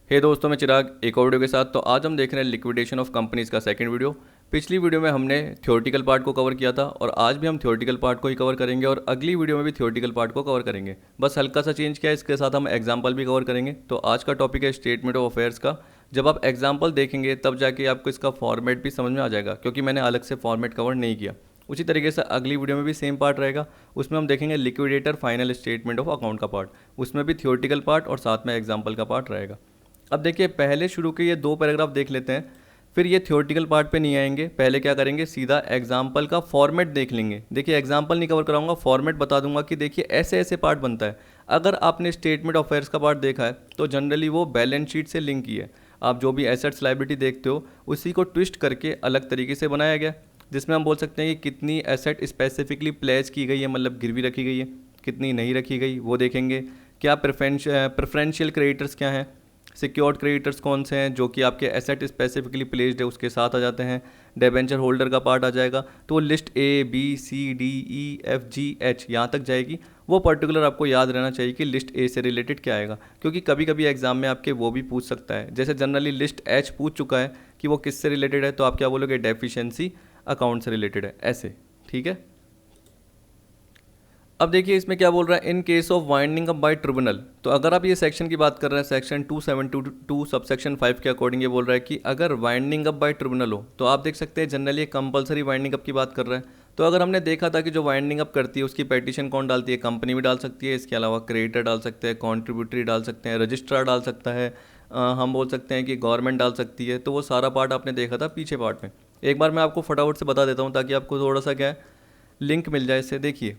हे दोस्तों, मैं चिराग एक और वीडियो के साथ। तो आज हम देख रहे हैं लिक्विडेशन ऑफ कंपनीज का सेकंड वीडियो। पिछली वीडियो में हमने थ्योरेटिकल पार्ट को कवर किया था और आज भी हम थ्योरेटिकल पार्ट को ही कवर करेंगे और अगली वीडियो में भी थ्योरेटिकल पार्ट को कवर करेंगे। बस हल्का सा चेंज किया है, इसके साथ हम एग्जाम्पल भी कवर करेंगे। तो आज का टॉपिक है स्टेटमेंट ऑफ अफेयर्स का। जब आप एग्जाम्पल देखेंगे तब जाके आपको इसका फॉर्मेट भी समझ में आ जाएगा, क्योंकि मैंने अलग से फॉर्मेट कवर नहीं किया। उसी तरीके से अगली वीडियो में भी सेम पार्ट रहेगा, उसमें हम देखेंगे liquidator final statement of account का पार्ट। उसमें भी थ्योरेटिकल पार्ट और साथ में एग्जाम्पल का पार्ट रहेगा। अब देखिए, पहले शुरू के ये दो पैराग्राफ देख लेते हैं, फिर ये थ्योरेटिकल पार्ट पे नहीं आएंगे। पहले क्या करेंगे, सीधा एग्जाम्पल का फॉर्मेट देख लेंगे। देखिए, एग्जाम्पल नहीं कवर कराऊंगा, फॉर्मेट बता दूंगा कि देखिए ऐसे ऐसे पार्ट बनता है। अगर आपने स्टेटमेंट ऑफ अफेयर्स का पार्ट देखा है तो जनरली वो बैलेंस शीट से लिंक ही है। आप जो भी एसेट्स लायबिलिटी देखते हो उसी को ट्विस्ट करके अलग तरीके से बनाया गया, जिसमें हम बोल सकते हैं कि कितनी एसेट स्पेसिफिकली प्लेस की गई है, मतलब गिरवी रखी गई है, कितनी नहीं रखी गई वो देखेंगे। क्या प्रेफरेंशियल क्रेडिटर्स क्या हैं, सिक्योर्ड क्रेडिटर्स कौन से हैं जो कि आपके एसेट स्पेसिफिकली प्लेस्ड है उसके साथ आ जाते हैं। डिबेंचर होल्डर का पार्ट आ जाएगा, तो वो list A B C D E F G H यहाँ तक जाएगी। वो पर्टिकुलर आपको याद रहना चाहिए कि लिस्ट ए से रिलेटेड क्या आएगा, क्योंकि कभी कभी एग्जाम में आपके वो भी पूछ सकता है। जैसे जनरली लिस्ट एच पूछ चुका है कि वो किससे रिलेटेड है, तो आप क्या बोलोगे, डेफिशिएंसी अकाउंट से रिलेटेड है, ऐसे। ठीक है। अब देखिए इसमें क्या बोल रहा है, in case of winding up by tribunal. तो अगर आप ये सेक्शन की बात कर रहे हैं, सेक्शन 272 सबसेक्शन 5 के अकॉर्डिंग ये बोल रहा है कि अगर वाइंडिंग अप बाय ट्रिब्यूनल हो, तो आप देख सकते हैं जनरली कंपलसरी वाइंडिंग अप की बात कर रहे हैं। तो अगर हमने देखा था कि जो वाइंडिंग अप करती है उसकी पेटिशन कौन डालती है, कंपनी भी डाल सकती है, इसके अलावा क्रेडिटर डाल सकते हैं, कॉन्ट्रीब्यूटरी डाल सकते हैं, रजिस्ट्रार डाल सकता है, हम बोल सकते हैं कि गवर्नमेंट डाल सकती है। तो वो सारा पार्ट आपने देखा था पीछे पार्ट में। एक बार मैं आपको फटाफट से बता देता हूँ ताकि आपको थोड़ा सा क्या है लिंक मिल जाए इससे। देखिए,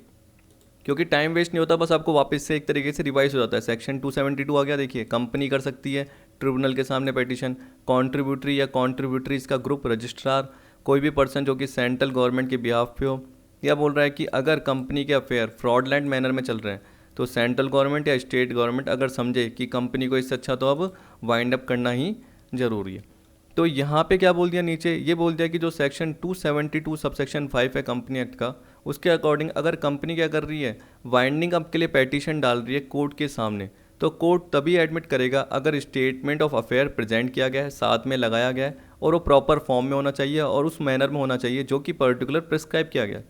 क्योंकि टाइम वेस्ट नहीं होता, बस आपको वापस से एक तरीके से रिवाइज हो जाता है। सेक्शन 272 आ गया। देखिए, कंपनी कर सकती है ट्रिब्यूनल के सामने पेटिशन, कॉन्ट्रीब्यूटरी या कॉन्ट्रीब्यूटरीज का ग्रुप, रजिस्ट्रार, कोई भी पर्सन जो कि सेंट्रल गवर्नमेंट के बिहाफ पे हो। या बोल रहा है कि अगर कंपनी के अफेयर फ्रॉडलैंड मैनर में चल रहे हैं तो सेंट्रल गवर्नमेंट या स्टेट गवर्नमेंट अगर समझे कि कंपनी को इससे अच्छा तो अब वाइंड अप करना ही ज़रूरी है। तो यहाँ पे क्या बोल दिया, नीचे ये बोल दिया कि जो सेक्शन 272 सबसेक्शन 5 है कंपनी एक्ट का, उसके अकॉर्डिंग अगर कंपनी क्या कर रही है, वाइंडिंग अप के लिए पेटिशन डाल रही है कोर्ट के सामने, तो कोर्ट तभी एडमिट करेगा अगर स्टेटमेंट ऑफ अफेयर प्रेजेंट किया गया है, साथ में लगाया गया है, और वो प्रॉपर फॉर्म में होना चाहिए और उस मैनर में होना चाहिए जो कि पर्टिकुलर प्रिस्क्राइब किया गया है।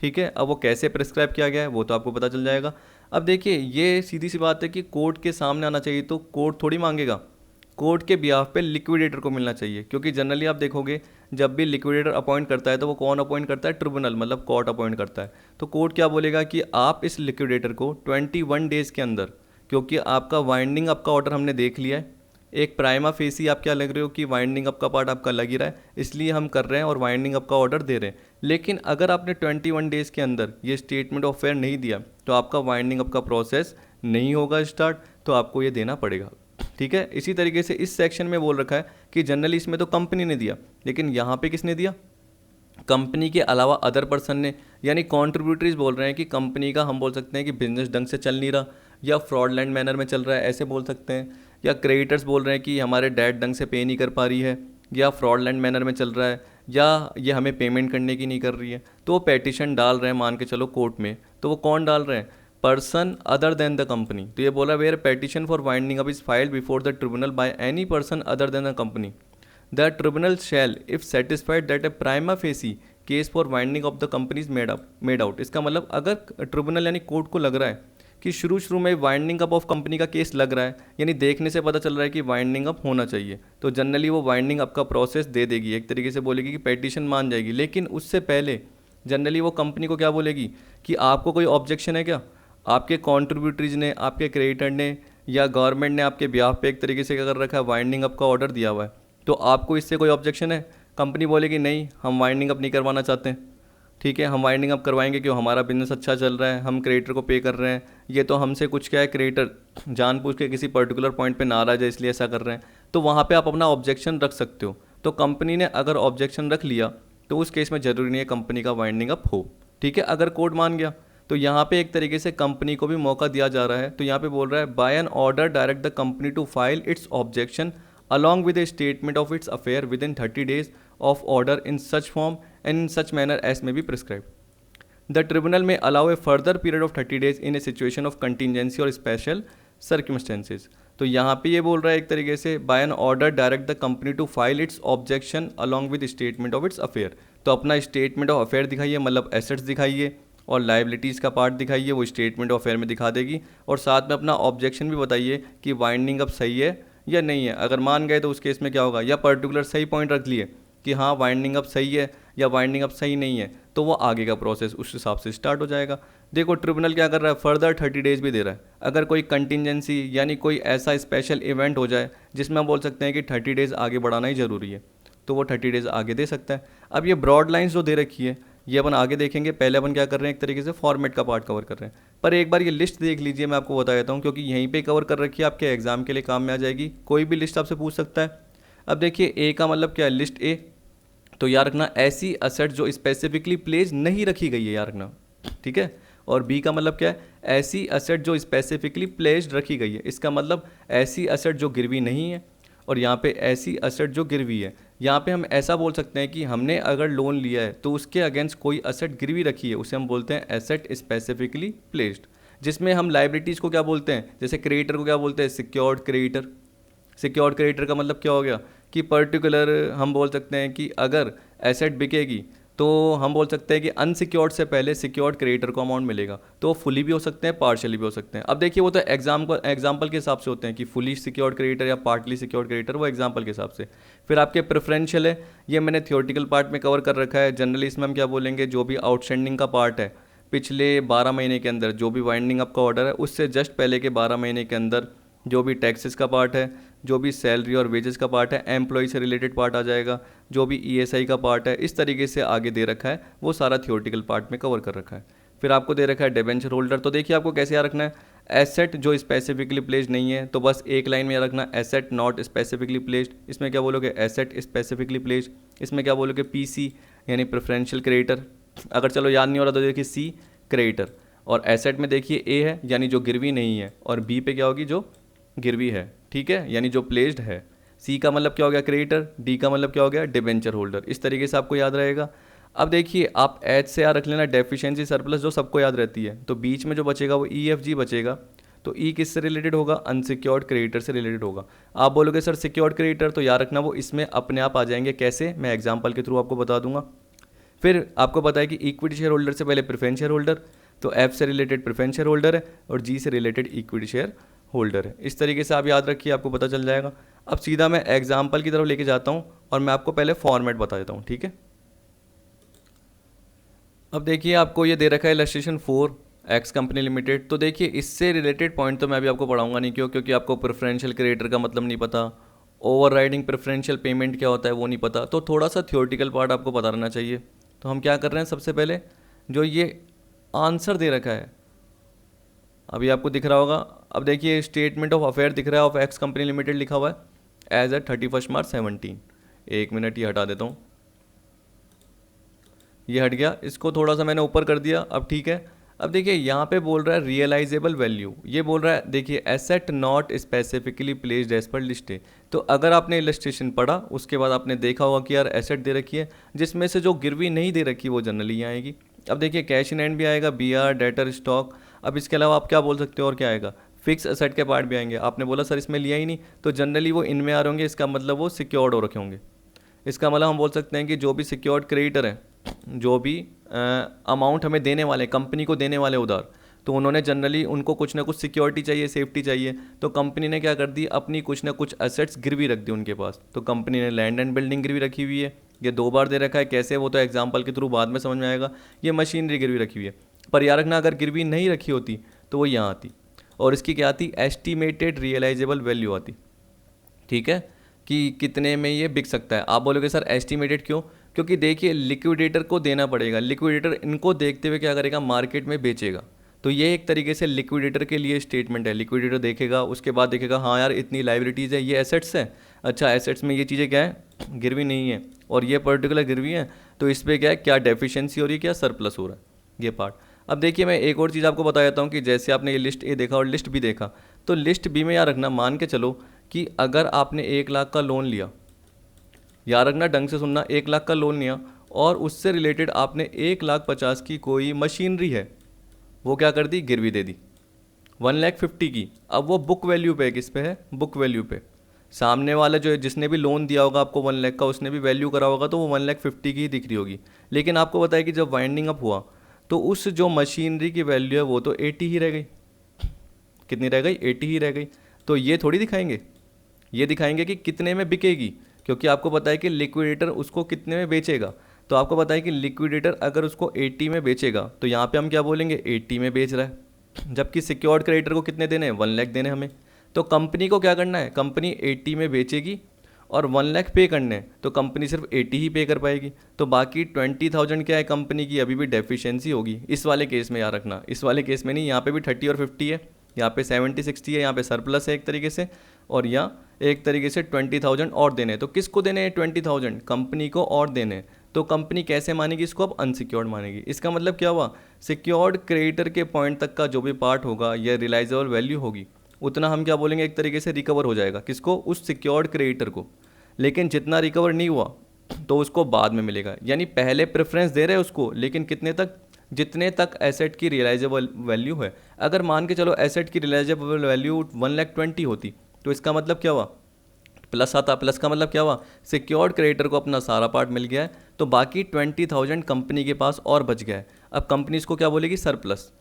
ठीक है। अब वो कैसे प्रिस्क्राइब किया गया है वो तो आपको पता चल जाएगा। अब देखिए, ये सीधी सी बात है कि कोर्ट के सामने आना चाहिए, तो कोर्ट थोड़ी मांगेगा, कोर्ट के बिहाफ पे लिक्विडेटर को मिलना चाहिए। क्योंकि जनरली आप देखोगे जब भी लिक्विडेटर अपॉइंट करता है तो वो कौन अपॉइंट करता है, ट्रिब्यूनल, मतलब कोर्ट अपॉइंट करता है। तो कोर्ट क्या बोलेगा कि आप इस लिक्विडेटर को 21 डेज़ के अंदर, क्योंकि आपका वाइंडिंग अप का ऑर्डर हमने देख लिया है, एक प्राइमा फेसी आप क्या लग रहे हो कि वाइंडिंग अप का पार्ट आपका लग ही रहा है, इसलिए हम कर रहे हैं और वाइंडिंग अप का ऑर्डर दे रहे हैं। लेकिन अगर आपने 21 डेज़ के अंदर ये स्टेटमेंट ऑफ अफेयर नहीं दिया तो आपका वाइंडिंग अप का प्रोसेस नहीं होगा स्टार्ट, तो आपको ये देना पड़ेगा। ठीक है। इसी तरीके से इस सेक्शन में बोल रखा है कि जनरली इसमें तो कंपनी ने दिया, लेकिन यहाँ पे किसने दिया, कंपनी के अलावा अदर पर्सन ने। यानी कॉन्ट्रीब्यूटरीज बोल रहे हैं कि कंपनी का हम बोल सकते हैं कि बिजनेस ढंग से चल नहीं रहा या फ्रॉडलैंड मैनर में चल रहा है, ऐसे बोल सकते हैं। या क्रेडिटर्स बोल रहे हैं कि हमारे डेट ढंग से पे नहीं कर पा रही है, या फ्रॉडलैंड मैनर में चल रहा है, या ये हमें पेमेंट करने की नहीं कर रही है। तो वो पेटिशन डाल रहे हैं, मान के चलो कोर्ट में, तो वो कौन डाल रहे हैं, person other than the company. तो ये बोला, where petition for winding up is filed before the tribunal by any person other than the company, the tribunal shall if satisfied that a prima facie case for winding off the company is made out. इसका मतलब अगर tribunal यानी court को लग रहा है कि शुरू में वाइंडिंग अप ऑफ कंपनी का केस लग रहा है, यानी देखने से पता चल रहा है कि वाइंडिंग अप होना चाहिए, तो जनरली वो वाइंडिंग अप का प्रोसेस दे देगी, एक तरीके से बोलेगी कि पेटिशन मान जाएगी। लेकिन उससे पहले जनरली वो कंपनी को क्या बोलेगी कि आपको कोई ऑब्जेक्शन है क्या, आपके कॉन्ट्रीब्यूटरीज ने, आपके क्रेडिटर ने या गवर्नमेंट ने आपके ब्याह पे एक तरीके से क्या कर रखा है, वाइंडिंग अप का ऑर्डर दिया हुआ है, तो आपको इससे कोई ऑब्जेक्शन है। कंपनी बोलेगी नहीं, हम वाइंडिंग अप नहीं करवाना चाहते हैं। ठीक है, हम वाइंडिंग अप करवाएंगे क्यों, हमारा बिजनेस अच्छा चल रहा है, हम क्रेडिटर को पे कर रहे हैं, ये तो हमसे कुछ क्या है, क्रेडिटर जानबूझ के किसी पर्टिकुलर पॉइंट पे नाराज है इसलिए ऐसा कर रहे हैं। तो वहाँ पे आप अपना ऑब्जेक्शन रख सकते हो। तो कंपनी ने अगर ऑब्जेक्शन रख लिया तो उस केस में ज़रूरी नहीं है कंपनी का वाइंडिंग अप हो। ठीक है। अगर कोर्ट मान गया तो यहाँ पे एक तरीके से कंपनी को भी मौका दिया जा रहा है। तो यहाँ पे बोल रहा है, by an order direct the company to file its objection along with a statement of its affair within 30 days of order in such form and in such manner as may be prescribed. The tribunal may allow a further period of 30 days in a situation of contingency or special circumstances. तो यहाँ पे ये बोल रहा है एक तरीके से by an order direct the company to file its objection along with statement of its affair. तो अपना स्टेटमेंट ऑफ अफेयर दिखाइए, मतलब एसेट्स दिखाइए, और लाइबिलिटीज़ का पार्ट दिखाइए, वो स्टेटमेंट ऑफ अफेयर में दिखा देगी, और साथ में अपना ऑब्जेक्शन भी बताइए कि वाइंडिंग अप सही है या नहीं है। अगर मान गए तो उस केस में क्या होगा, या पर्टिकुलर सही पॉइंट रख लिए कि हाँ वाइंडिंग अप सही है या वाइंडिंग अप सही नहीं है, तो वो आगे का प्रोसेस उस हिसाब से स्टार्ट हो जाएगा। देखो ट्रिब्यूनल क्या कर रहा है, फर्दर 30 डेज भी दे रहा है। अगर कोई कंटिजेंसी यानी कोई ऐसा स्पेशल इवेंट हो जाए जिसमें हम बोल सकते हैं कि 30 डेज आगे बढ़ाना ही ज़रूरी है, तो वो 30 डेज आगे दे सकता है। अब ये ब्रॉड लाइंस जो दे रखी है ये अपन आगे देखेंगे, पहले अपन क्या कर रहे हैं, एक तरीके से फॉर्मेट का पार्ट कवर कर रहे हैं। पर एक बार ये लिस्ट देख लीजिए, मैं आपको बता देता हूँ, क्योंकि यहीं पे कवर कर रखी है, आपके एग्जाम के लिए काम में आ जाएगी। कोई भी लिस्ट आपसे पूछ सकता है। अब देखिए ए का मतलब क्या है, लिस्ट ए, तो याद रखना ऐसी असेट जो स्पेसिफिकली प्लेस नहीं रखी गई है, याद रखना, ठीक है। और बी का मतलब क्या है, ऐसी असेट जो स्पेसिफिकली प्लेस्ड रखी गई है, इसका मतलब ऐसी असेट जो गिरवी नहीं है, और यहाँ पे ऐसी असेट जो गिरवी है। यहाँ पे हम ऐसा बोल सकते हैं कि हमने अगर लोन लिया है तो उसके अगेंस्ट कोई असेट गिरवी रखी है, उसे हम बोलते हैं एसेट स्पेसिफिकली प्लेस्ड। जिसमें हम लाइबिलिटीज़ को क्या बोलते हैं, जैसे क्रेडिटर को क्या बोलते हैं, सिक्योर्ड क्रेडिटर। सिक्योर्ड क्रेडिटर का मतलब क्या हो गया कि पर्टिकुलर हम बोल सकते हैं कि अगर एसेट बिकेगी तो हम बोल सकते हैं कि अनसिक्योर्ड से पहले सिक्योर्ड क्रेडिटर को अमाउंट मिलेगा। तो वो फुली भी हो सकते हैं, पार्शियली भी हो सकते हैं। अब देखिए वो तो एग्जाम्पल के हिसाब से होते हैं कि फुली सिक्योर्ड क्रेडिटर या पार्टली सिक्योर्ड क्रेडिटर, वो एग्जाम्पल के हिसाब से। फिर आपके प्रेफरेंशियल है, ये मैंने थियोरटिकल पार्ट में कवर कर रखा है। जनरली इसमें हम क्या बोलेंगे, जो भी आउटस्टैंडिंग का पार्ट है पिछले 12 महीने के अंदर, जो भी वाइंडिंग अप का ऑर्डर है उससे जस्ट पहले के 12 महीने के अंदर, जो भी टैक्सेस का पार्ट है, जो भी सैलरी और वेजेस का पार्ट है, एम्प्लॉय से रिलेटेड पार्ट आ जाएगा, जो भी ईएसआई का पार्ट है, इस तरीके से आगे दे रखा है, वो सारा थियोरटिकल पार्ट में कवर कर रखा है। फिर आपको दे रखा है डिबेंचर होल्डर। तो देखिए आपको कैसे याद रखना है, एसेट जो स्पेसिफिकली प्लेस्ड नहीं है, तो बस एक लाइन में याद रखना, एसेट नॉट स्पेसिफिकली प्लेस्ड। इसमें क्या बोलोगे, एसेट स्पेसिफिकली प्लेस्ड। इसमें क्या बोलोगे, पीसी यानी प्रेफरेंशियल क्रेडिटर। अगर चलो याद नहीं हो रहा तो देखिए सी क्रेडिटर। और एसेट में देखिए ए है यानी जो गिरवी नहीं है, और बी पे क्या होगी, जो गिरवी है, ठीक है, यानी जो प्लेस्ड है। सी का मतलब क्या हो गया, क्रेडिटर। डी का मतलब क्या हो गया, डिबेंचर होल्डर। इस तरीके से आपको याद रहेगा। अब देखिए आप एच से याद रख लेना, डेफिशिएंसी सरप्लस जो सबको याद रहती है, तो बीच में जो बचेगा वो ई एफ जी बचेगा। तो ई किससे रिलेटेड होगा, अनसिक्योर्ड क्रेडिटर से रिलेटेड होगा। आप बोलोगे सर सिक्योर्ड क्रेडिटर, तो याद रखना वो इसमें अपने आप आ जाएंगे। कैसे, मैं एग्जाम्पल के थ्रू आपको बता दूंगा। फिर आपको पता है कि इक्विटी शेयर होल्डर से पहले प्रेफरेंस शेयर होल्डर, तो एफ से रिलेटेड प्रेफरेंस शेयर होल्डर है, और जी से रिलेटेड इक्विटी शेयर होल्डर है। इस तरीके से आप याद रखिए, आपको पता चल जाएगा। अब सीधा मैं एग्जाम्पल की तरफ लेके जाता हूँ, और मैं आपको पहले फॉर्मेट बता देता हूँ, ठीक है। अब देखिए आपको ये दे रखा है इलस्ट्रेशन 4 एक्स कंपनी लिमिटेड। तो देखिए इससे रिलेटेड पॉइंट तो मैं अभी आपको पढ़ाऊंगा नहीं, क्योंकि आपको प्रेफरेंशियल क्रेडिटर का मतलब नहीं पता, ओवर राइडिंग प्रेफरेंशियल पेमेंट क्या होता है वो नहीं पता, तो थोड़ा सा थियोरटिकल पार्ट आपको पता रहना चाहिए। तो हम क्या कर रहे हैं, सबसे पहले जो ये आंसर दे रखा है अभी आपको दिख रहा होगा। अब देखिए स्टेटमेंट ऑफ अफेयर दिख रहा है, ऑफ एक्स कंपनी लिमिटेड लिखा हुआ है एज एट 31 मार्च 17। एक मिनट ये हटा देता हूँ, ये हट गया, इसको थोड़ा सा मैंने ऊपर कर दिया, अब ठीक है। अब देखिए यहाँ पे बोल रहा है रियलाइजेबल वैल्यू, ये बोल रहा है देखिए asset not specifically placed as per list है। तो अगर आपने इलस्ट्रेशन पढ़ा उसके बाद आपने देखा होगा कि यार एसेट दे रखी है, जिसमें से जो गिरवी नहीं दे रखी वो जनरली यहाँ आएगी। अब देखिए कैश इन हैंड भी आएगा, बी आर, डेटर, स्टॉक। अब इसके अलावा आप क्या बोल सकते हो और क्या आएगा, फिक्स एसेट के पार्ट भी आएंगे। आपने बोला सर इसमें लिया ही नहीं, तो जनरली वो इनमें आ रहे होंगे, इसका मतलब वो सिक्योर्ड हो रखे होंगे। इसका मतलब हम बोल सकते हैं कि जो भी सिक्योर्ड क्रेडिटर है, जो भी अमाउंट हमें देने वाले, कंपनी को देने वाले उधार, तो उन्होंने जनरली उनको कुछ ना कुछ सिक्योरिटी चाहिए, सेफ्टी चाहिए, तो कंपनी ने क्या कर दी, अपनी कुछ ना कुछ एसेट्स गिरवी रख दी उनके पास। तो कंपनी ने लैंड एंड बिल्डिंग गिरवी रखी हुई है, ये 2 बार दे रखा है। कैसे, वो तो एग्जाम्पल के थ्रू बाद में समझ में आएगा। ये मशीनरी गिरवी रखी हुई है, पर याद रखना अगर गिरवी नहीं रखी होती तो वो यहाँ आती, और इसकी क्या आती, एस्टिमेटेड रियलाइजेबल वैल्यू आती, ठीक है, कि कितने में ये बिक सकता है। आप बोलोगे सर एस्टिमेटेड क्यों, क्योंकि देखिए लिक्विडेटर को देना पड़ेगा, लिक्विडेटर इनको देखते हुए क्या करेगा, मार्केट में बेचेगा। तो ये एक तरीके से लिक्विडेटर के लिए स्टेटमेंट है। लिक्विडेटर देखेगा, उसके बाद देखेगा हाँ यार इतनी लाइबिलिटीज़ है, ये एसेट्स है, अच्छा एसेट्स में ये चीज़ें क्या है, गिरवी नहीं है, और ये पर्टिकुलर गिरवी है, तो इस पर क्या है, क्या डेफिशिएंसी हो रही है, क्या सरप्लस हो रहा है, ये पार्ट। अब देखिए मैं एक और चीज़ आपको बता देता हूँ कि जैसे आपने ये लिस्ट ए देखा और लिस्ट बी देखा, तो लिस्ट बी में याद रखना, मान के चलो कि अगर आपने 1 लाख का लोन लिया, याद रखना ढंग से सुनना, 1 लाख का लोन लिया, और उससे रिलेटेड आपने 1,50,000 की कोई मशीनरी है, वो क्या कर दी, गिरवी दे दी, 1,50,000 की। अब वो बुक वैल्यू पे है, किस पे है, बुक वैल्यू पे। सामने वाला जो है जिसने भी लोन दिया होगा आपको 1,00,000 का, उसने भी वैल्यू करा होगा तो वो 1,50,000 की ही दिख रही होगी। लेकिन आपको बताया कि जब वाइंडिंग अप हुआ तो उस जो मशीनरी की वैल्यू है वो तो 80 ही रह गई। कितनी रह गई, 80 ही रह गई। तो ये थोड़ी दिखाएंगे, ये दिखाएंगे कि कितने में बिकेगी, क्योंकि आपको पता है कि लिक्विडेटर उसको कितने में बेचेगा। तो आपको पता है कि लिक्विडेटर अगर उसको 80 में बेचेगा तो यहाँ पे हम क्या बोलेंगे, 80 में बेच रहा है। जबकि सिक्योर्ड क्रेडिटर को कितने देने हैं, 1,00,000 देने हमें। तो कंपनी को क्या करना है, कंपनी 80 में बेचेगी और 1,00,000 पे करने हैं, तो कंपनी सिर्फ 80 ही पे कर पाएगी। तो बाकी 20,000 क्या है, कंपनी की अभी भी डेफिशिएंसी होगी। इस वाले केस में याद रखना, इस वाले केस में नहीं, यहाँ पे भी 30 और 50 है, यहाँ पे 70-60 है, यहाँ पे सरप्लस है एक तरीके से, और यहाँ एक तरीके से 20,000 और देने हैं। तो किसको देने हैं 20,000, कंपनी को और देने हैं। तो कंपनी कैसे मानेगी इसको, अब अनसिक्योर्ड मानेगी। इसका मतलब क्या हुआ, सिक्योर्ड क्रेडिटर के पॉइंट तक का जो भी पार्ट होगा या रिलाइजेबल वैल्यू होगी उतना हम क्या बोलेंगे, एक तरीके से रिकवर हो जाएगा। किसको, उस सिक्योर्ड क्रेडिटर को। लेकिन जितना रिकवर नहीं हुआ तो उसको बाद में मिलेगा। यानी पहले प्रेफरेंस दे रहे हैं उसको, लेकिन कितने तक, जितने तक एसेट की रियलाइजेबल वैल्यू है। अगर मान के चलो एसेट की रियलाइजेबल वैल्यू 1,20,000 होती तो इसका मतलब क्या हुआ, प्लस आता। प्लस का मतलब क्या हुआ, सिक्योर्ड क्रेडिटर को अपना सारा पार्ट मिल गया है, तो बाकी 20,000 कंपनी के पास और बच गया है। अब कंपनी इसको क्या बोलेगी, सरप्लस।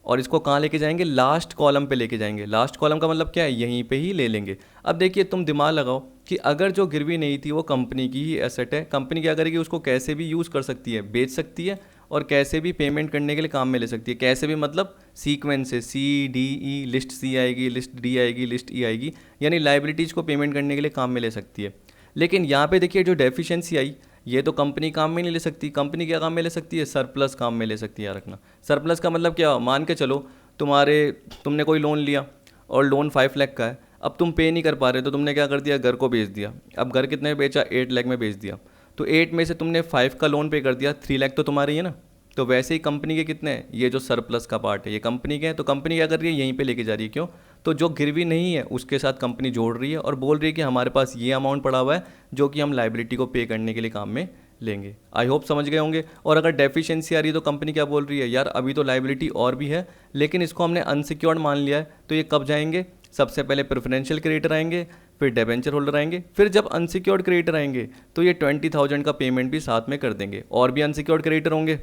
और इसको कहाँ लेके जाएंगे, लास्ट कॉलम पे लेके जाएंगे। लास्ट कॉलम का मतलब क्या है, यहीं पे ही ले लेंगे। अब देखिए तुम दिमाग लगाओ कि अगर जो गिरवी नहीं थी वो कंपनी की ही एसेट है, कंपनी क्या करेगी, उसको कैसे भी यूज़ कर सकती है, बेच सकती है और कैसे भी पेमेंट करने के लिए काम में ले सकती है। कैसे भी मतलब सीक्वेंस से, C, D, E, list C आएगी, लिस्ट D आएगी, लिस्ट E आएगी, यानी लाइबिलिटीज़ को पेमेंट करने के लिए काम में ले सकती है। लेकिन यहाँ पे देखिए जो डेफिशिएंसी आई, ये तो कंपनी काम में नहीं ले सकती। कंपनी क्या काम में ले सकती है, सरप्लस काम में ले सकती है। याद रखना, सरप्लस का मतलब क्या, मान के चलो तुमने कोई लोन लिया और लोन 5 लाख का है। अब तुम पे नहीं कर पा रहे तो तुमने क्या कर दिया, घर को बेच दिया। अब घर कितने में बेचा, 8 लाख में बेच दिया। तो 8 में से तुमने 5 का लोन पे कर दिया, 3 लाख तो तुम्हारे ही है ना। तो वैसे ही कंपनी के कितने हैं, ये जो सरप्लस का पार्ट है ये कंपनी के हैं। तो कंपनी क्या कर रही है, यहीं पे लेके जा रही है। क्यों, तो जो गिरवी नहीं है उसके साथ कंपनी जोड़ रही है और बोल रही है कि हमारे पास ये अमाउंट पड़ा हुआ है जो कि हम लाइबिलिटी को पे करने के लिए काम में लेंगे। आई होप समझ गए होंगे। और अगर डेफिशिएंसी आ रही है तो कंपनी क्या बोल रही है, यार अभी तो लाइबिलिटी और भी है लेकिन इसको हमने अनसिक्योर्ड मान लिया है। तो ये कब जाएंगे, सबसे पहले प्रेफरेंशियल क्रेडिटर आएंगे, फिर डिबेंचर होल्डर आएंगे, फिर जब अनसिक्योर्ड क्रेडिटर आएंगे तो ये 20,000 का पेमेंट भी साथ में कर देंगे। और भी अनसिक्योर्ड क्रेडिटर होंगे,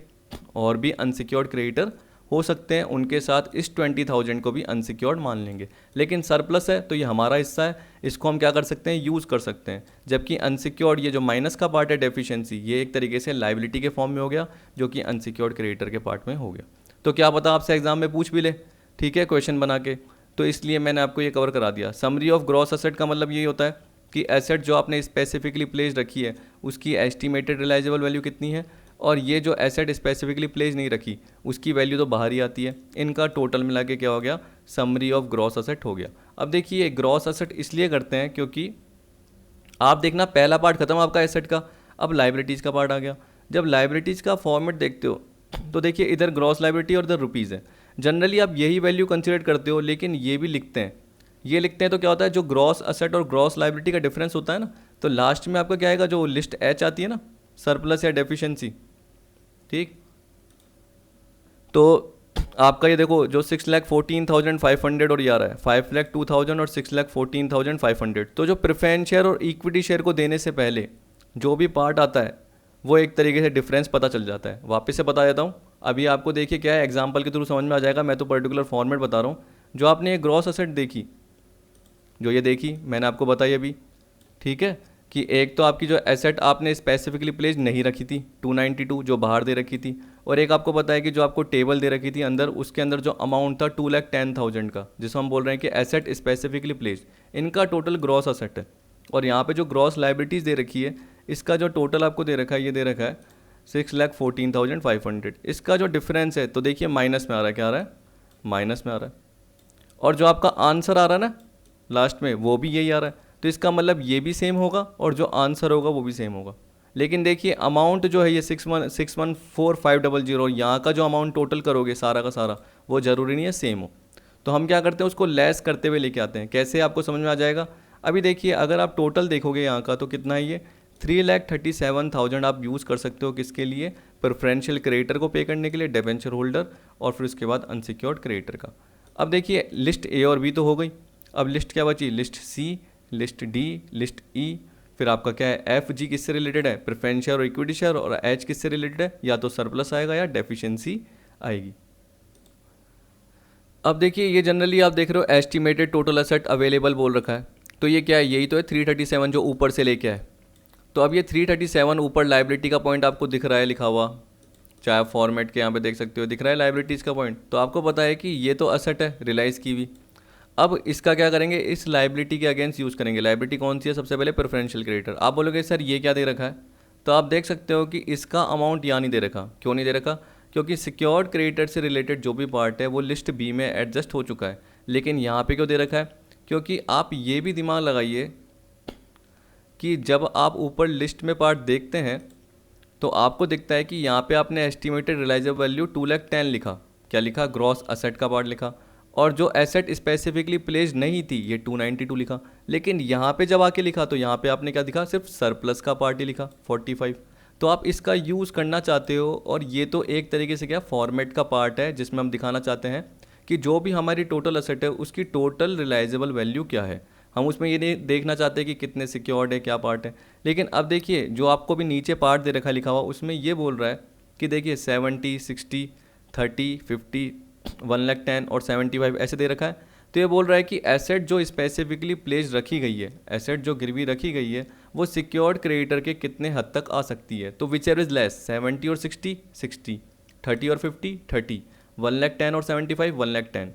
और भी अनसिक्योर्ड क्रेडिटर हो सकते हैं, उनके साथ इस 20,000 को भी अनसिक्योर्ड मान लेंगे। लेकिन सरप्लस है तो ये हमारा हिस्सा है, इसको हम क्या कर सकते हैं, यूज़ कर सकते हैं। जबकि अनसिक्योर्ड, ये जो माइनस का पार्ट है डेफिशिएंसी, ये एक तरीके से लाइबिलिटी के फॉर्म में हो गया जो कि अनसिक्योर्ड क्रेडिटर के पार्ट में हो गया। तो क्या पता आपसे एग्जाम में पूछ भी ले, ठीक है, क्वेश्चन बना के। तो इसलिए मैंने आपको ये कवर करा दिया। समरी ऑफ ग्रॉस एसेट का मतलब यही होता है कि एसेट जो आपने स्पेसिफिकली प्लेस रखी है उसकी एस्टिमेटेड रिलाइजेबल वैल्यू कितनी है, और ये जो एसेट स्पेसिफिकली प्लेस नहीं रखी उसकी वैल्यू तो बाहर ही आती है। इनका टोटल मिला के क्या हो गया, समरी ऑफ ग्रॉस एसेट हो गया। अब देखिए ग्रॉस एसेट इसलिए करते हैं क्योंकि आप देखना पहला पार्ट खत्म आपका एसेट का, अब लाइबिलिटीज़ का पार्ट आ गया। जब लाइबिलिटीज़ का फॉर्मेट देखते हो तो देखिए इधर ग्रॉस लाइबिलिटी और इधर रुपीज़ है। जनरली आप यही वैल्यू कंसिडर करते हो, लेकिन ये भी लिखते हैं, ये लिखते हैं तो क्या होता है, जो ग्रॉस एसेट और ग्रॉस लाइबिलिटी का डिफरेंस होता है ना, तो लास्ट में आपका क्या आएगा, जो लिस्ट H आती है ना, सरप्लस या डेफिशिएंसी, ठीक। तो आपका ये देखो जो 6,14,500 और ये आ रहा है 5,02,000 और 6,14,500। तो जो प्रेफरेंस शेयर और इक्विटी शेयर को देने से पहले जो भी पार्ट आता है वो एक तरीके से डिफरेंस पता चल जाता है। वापस से बता देता हूँ, अभी आपको देखिए क्या है, एग्जाम्पल के थ्रू समझ में आ जाएगा। मैं तो पर्टिकुलर फॉर्मेट बता रहा हूँ। जो आपने ये ग्रॉस एसेट देखी, जो ये देखी मैंने आपको बताई अभी, ठीक है, कि एक तो आपकी जो एसेट आपने स्पेसिफिकली प्लेस नहीं रखी थी 292 जो बाहर दे रखी थी, और एक आपको पता है कि जो आपको टेबल दे रखी थी अंदर, उसके अंदर जो अमाउंट था 2,10,000 का, जिसको हम बोल रहे हैं कि एसेट स्पेसिफिकली प्लेस, इनका टोटल ग्रॉस एसेट है। और यहाँ पे जो ग्रॉस लाइबिलिटीज़ दे रखी है, इसका जो टोटल आपको दे रखा है, ये दे रखा है 6,14,500। इसका जो डिफरेंस है तो देखिए माइनस में आ रहा है, क्या आ रहा है, माइनस में आ रहा है। और जो आपका आंसर आ रहा है ना लास्ट में, वो भी यही आ रहा है। तो इसका मतलब ये भी सेम होगा और जो आंसर होगा वो भी सेम होगा। लेकिन देखिए अमाउंट जो है ये 6,14,500, यहाँ का जो अमाउंट टोटल करोगे सारा का सारा, वो ज़रूरी नहीं है सेम हो। तो हम क्या करते हैं, उसको लेस करते हुए लेके आते हैं। कैसे, आपको समझ में आ जाएगा। अभी देखिए अगर आप टोटल देखोगे यहाँ का तो कितना है, ये 3,37,000 आप यूज़ कर सकते हो किसके लिए, प्रेफरेंशियल क्रेडिटर को पे करने के लिए, डिबेंचर होल्डर, और फिर उसके बाद अनसिक्योर्ड क्रेडिटर का। अब देखिए लिस्ट ए और बी तो हो गई, अब लिस्ट क्या बची, लिस्ट सी, लिस्ट डी, लिस्ट ई, फिर आपका क्या है एफ जी किससे रिलेटेड है, प्रेफरेंस शेयर और इक्विटी शेयर, और एच किससे रिलेटेड है, या तो सरप्लस आएगा या डेफिशिएंसी आएगी। अब देखिए ये जनरली आप देख रहे हो एस्टिमेटेड टोटल एसेट अवेलेबल बोल रखा है, तो ये क्या है, यही तो है 337 जो ऊपर से लेके आए। तो अब ये 337 ऊपर लाइबिलिटी का पॉइंट आपको दिख रहा है लिखा हुआ, चाहे फॉर्मेट के यहाँ पे देख सकते हो, दिख रहा है लाइबिलिटीज़ का पॉइंट, तो आपको पता है कि ये तो एसेट है रियलाइज़ की हुई। अब इसका क्या करेंगे, इस लाइबिलिटी के अगेंस्ट यूज़ करेंगे। लाइबिलिटी कौन सी है, सबसे पहले प्रेफरेंशियल क्रेडिटर। आप बोलोगे सर ये क्या दे रखा है, तो आप देख सकते हो कि इसका अमाउंट यहाँ नहीं दे रखा। क्यों नहीं दे रखा, क्योंकि सिक्योर्ड क्रेडिटर से रिलेटेड जो भी पार्ट है वो लिस्ट बी में एडजस्ट हो चुका है, लेकिन यहाँ पे क्यों दे रखा है, क्योंकि आप ये भी दिमाग लगाइए कि जब आप ऊपर लिस्ट में पार्ट देखते हैं तो आपको दिखता है कि यहाँ पे आपने एस्टिमेटेड रियलाइजेबल वैल्यू 210 लिखा, क्या लिखा, ग्रॉस एसेट का पार्ट लिखा, और जो एसेट स्पेसिफिकली प्लेस्ड नहीं थी ये 292 लिखा। लेकिन यहाँ पे जब आके लिखा तो यहाँ पे आपने क्या दिखा, सिर्फ सरप्लस का पार्ट ही लिखा 45। तो आप इसका यूज़ करना चाहते हो, और ये तो एक तरीके से क्या फॉर्मेट का पार्ट है जिसमें हम दिखाना चाहते हैं कि जो भी हमारी टोटल एसेट है उसकी टोटल रियलाइजेबल वैल्यू क्या है। हम उसमें ये नहीं देखना चाहते कि कितने सिक्योर्ड है, क्या पार्ट है। लेकिन अब देखिए जो आपको भी नीचे पार्ट दे रखा लिखा हुआ उसमें ये बोल रहा है कि देखिए 70, 60, 30, 50, 110 और 75 ऐसे दे रखा है। तो ये बोल रहा है कि एसेट जो स्पेसिफिकली प्लेस रखी गई है, एसेट जो गिरवी रखी गई है वो सिक्योर्ड क्रेडिटर के कितने हद तक आ सकती है। तो विच एवर इज लेस, 70 और 60, 60, 30 और 50, 30, 110 और 75, 110,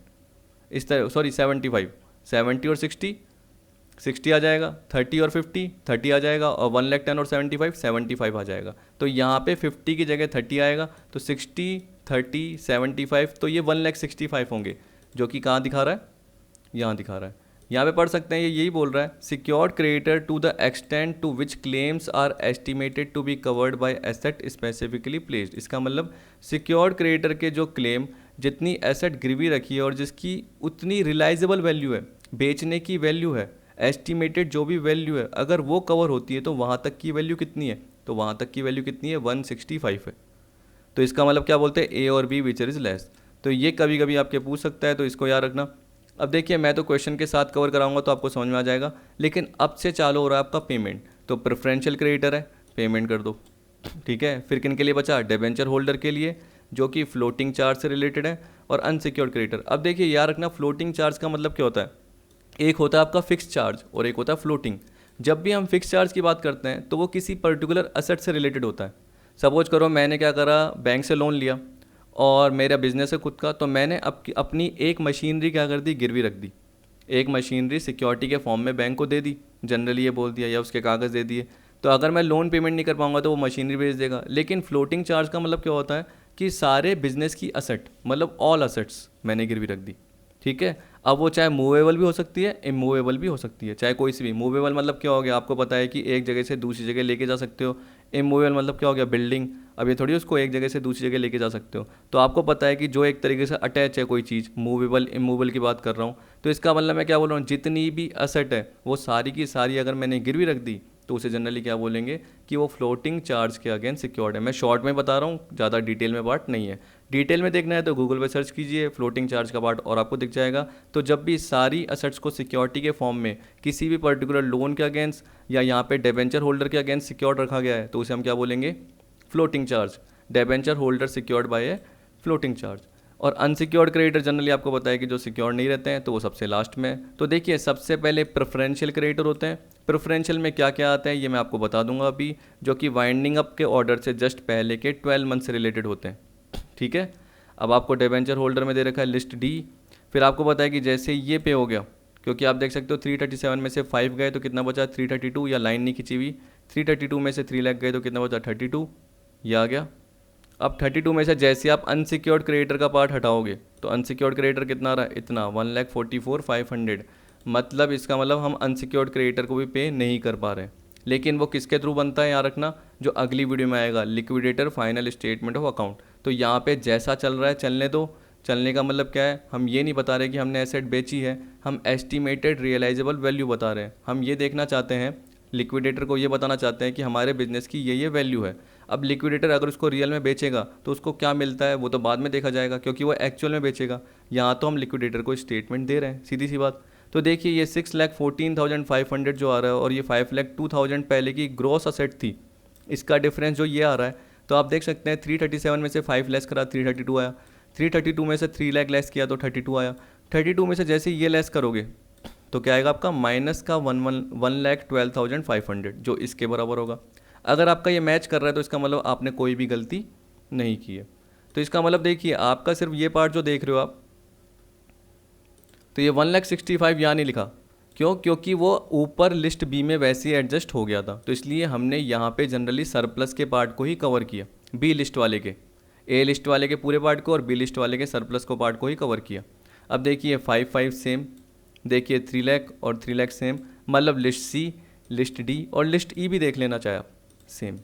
इस तरह, सॉरी 75, 70 और 60, 60 आ जाएगा, 30 और 50, 30 आ जाएगा, और 110 और 75, 75 आ जाएगा। तो यहाँ पे 50 की जगह 30 आएगा, तो 60, 30, 75, तो ये 1,65,000 होंगे, जो कि कहाँ दिखा रहा है, यहाँ दिखा रहा है। यहाँ पे पढ़ सकते हैं, ये यही बोल रहा है, secured creditor to the extent to which claims are estimated to be covered by asset specifically placed. इसका मतलब सिक्योर्ड क्रेडिटर के जो क्लेम, जितनी एसेट गिरवी रखी है और जिसकी उतनी रिलाइजेबल वैल्यू है, बेचने की वैल्यू है, एस्टिमेटेड जो भी वैल्यू है, अगर वो कवर होती है तो वहाँ तक की वैल्यू कितनी है, तो वहाँ तक की वैल्यू कितनी है, 165 है। तो इसका मतलब क्या बोलते हैं, ए और बी विच इज लेस। तो ये कभी कभी आपके पूछ सकता है, तो इसको याद रखना। अब देखिए मैं तो क्वेश्चन के साथ कवर कराऊंगा तो आपको समझ में आ जाएगा, लेकिन अब से चालू हो रहा है आपका पेमेंट। तो प्रेफरेंशियल क्रेडिटर है, पेमेंट कर दो, ठीक है। फिर किन के लिए बचा, डिबेंचर होल्डर के लिए, जो कि फ्लोटिंग चार्ज से रिलेटेड है, और अनसिक्योर्ड क्रेडिटर। अब देखिए याद रखना, फ्लोटिंग चार्ज का मतलब क्या होता है, एक होता है आपका फिक्स चार्ज और एक होता है फ्लोटिंग। जब भी हम फिक्स चार्ज की बात करते हैं तो वो किसी पर्टिकुलर एसेट से रिलेटेड होता है। सपोज करो मैंने क्या करा, बैंक से लोन लिया और मेरा बिजनेस है खुद का, तो मैंने अपनी एक मशीनरी क्या कर दी, गिरवी रख दी। एक मशीनरी सिक्योरिटी के फॉर्म में बैंक को दे दी, जनरली ये बोल दिया, या उसके कागज़ दे दिए। तो अगर मैं लोन पेमेंट नहीं कर पाऊंगा तो वो मशीनरी भेज देगा। लेकिन फ्लोटिंग चार्ज का मतलब क्या होता है कि सारे बिजनेस की असेट, मतलब ऑल असेट्स मैंने गिरवी रख दी, ठीक है। अब वो चाहे मूवेबल भी हो सकती है, इमूवेबल भी हो सकती है, चाहे कोई सी भी। मूवेबल मतलब क्या हो गया, आपको पता है कि एक जगह से दूसरी जगह लेके जा सकते हो। इमूवेबल मतलब क्या हो गया, बिल्डिंग, अब ये थोड़ी उसको एक जगह से दूसरी जगह लेके जा सकते हो। तो आपको पता है कि जो एक तरीके से अटैच है कोई चीज़, मूवेबल इमूवेबल की बात कर रहा हूँ। तो इसका मतलब मैं क्या बोल रहा हूँ, जितनी भी असेट है वो सारी की सारी अगर मैंने गिरवी रख दी तो उसे जनरली क्या बोलेंगे कि वो फ्लोटिंग चार्ज के अगेंस्ट सिक्योर्ड है। मैं शॉर्ट में बता रहा हूँ, ज़्यादा डिटेल में पार्ट नहीं है। डिटेल में देखना है तो गूगल पे सर्च कीजिए फ्लोटिंग चार्ज का पार्ट और आपको दिख जाएगा। तो जब भी सारी असेट्स को सिक्योरिटी के फॉर्म में किसी भी पर्टिकुलर लोन के अगेंस्ट या यहाँ पे डिबेंचर होल्डर के अगेंस्ट सिक्योर्ड रखा गया है तो उसे हम क्या बोलेंगे, floating charge. Debenture holder secured by a floating charge. और अनसिक्योर्ड क्रेडिटर जनरली आपको पता है कि जो सिक्योर नहीं रहते हैं तो वो सबसे लास्ट में है। तो देखिए सबसे पहले प्रेफरेंशियल क्रेडिटर होते हैं। प्रेफरेंशियल में क्या क्या आता है ये मैं आपको बता दूंगा अभी, जो कि वाइंडिंग अप के ऑर्डर से जस्ट पहले के 12 मंथ से रिलेटेड होते हैं, ठीक है। अब आपको डिबेंचर होल्डर में दे रखा है लिस्ट डी। फिर आपको पता है कि जैसे ये पे हो गया, क्योंकि आप देख सकते हो 337 में से 5 गए तो कितना बचा 332, या लाइन नहीं खींची हुई। 332 में से 3 लाख गए तो कितना बचा 32, ये आ गया। अब 32 में से जैसे आप अनसिक्योर्ड क्रेडिटर का पार्ट हटाओगे तो अनसिक्योर्ड क्रेडिटर कितना आ रहा है, इतना 1,44,500। मतलब इसका मतलब हम अनसिक्योर्ड क्रेडिटर को भी पे नहीं कर पा रहे। लेकिन वो किसके थ्रू बनता है यहाँ रखना, जो अगली वीडियो में आएगा, liquidator final statement of account. तो यहाँ पे जैसा चल रहा है चलने दो। चलने का मतलब क्या है, हम ये नहीं बता रहे कि हमने एसेट बेची है, हम एस्टिमेटेड रियलाइजेबल वैल्यू बता रहे हैं। हम ये देखना चाहते हैं लिक्विडेटर को ये बताना चाहते हैं कि हमारे बिजनेस की ये वैल्यू है। अब लिक्विडेटर अगर उसको रियल में बेचेगा तो उसको क्या मिलता है वो तो बाद में देखा जाएगा, क्योंकि वो एक्चुअल में बेचेगा। यहाँ तो हम लिक्विडेटर को स्टेटमेंट दे रहे हैं, सीधी सी बात। तो देखिए ये 6,14,500 जो आ रहा है और ये 5,02,000 पहले की ग्रॉस असेट थी, इसका डिफरेंस जो ये आ रहा है, तो आप देख सकते हैं 337 में से 5 लेस करा 332 आया, 332 में से 3 लाख लेस किया तो 32 आया, 32 में से जैसे ये लेस करोगे तो क्या आएगा आपका माइनस का 1,12,500 जो इसके बराबर होगा। अगर आपका ये मैच कर रहा है तो इसका मतलब आपने कोई भी गलती नहीं की है। तो इसका मतलब देखिए आपका सिर्फ ये पार्ट जो देख रहे हो आप, तो ये 1,65,000 यहाँ नहीं लिखा, क्यों? क्योंकि वो ऊपर लिस्ट बी में वैसे ही एडजस्ट हो गया था, तो इसलिए हमने यहाँ पे जनरली सरप्लस के पार्ट को ही कवर किया, बी लिस्ट वाले के, ए लिस्ट वाले के पूरे पार्ट को और बी लिस्ट वाले के सरप्लस को पार्ट को ही कवर किया। अब देखिए 5,5 सेम, देखिए 3 लाख और 3 लाख सेम, मतलब लिस्ट सी, लिस्ट डी और लिस्ट ई भी देख लेना चाहे आप सेम।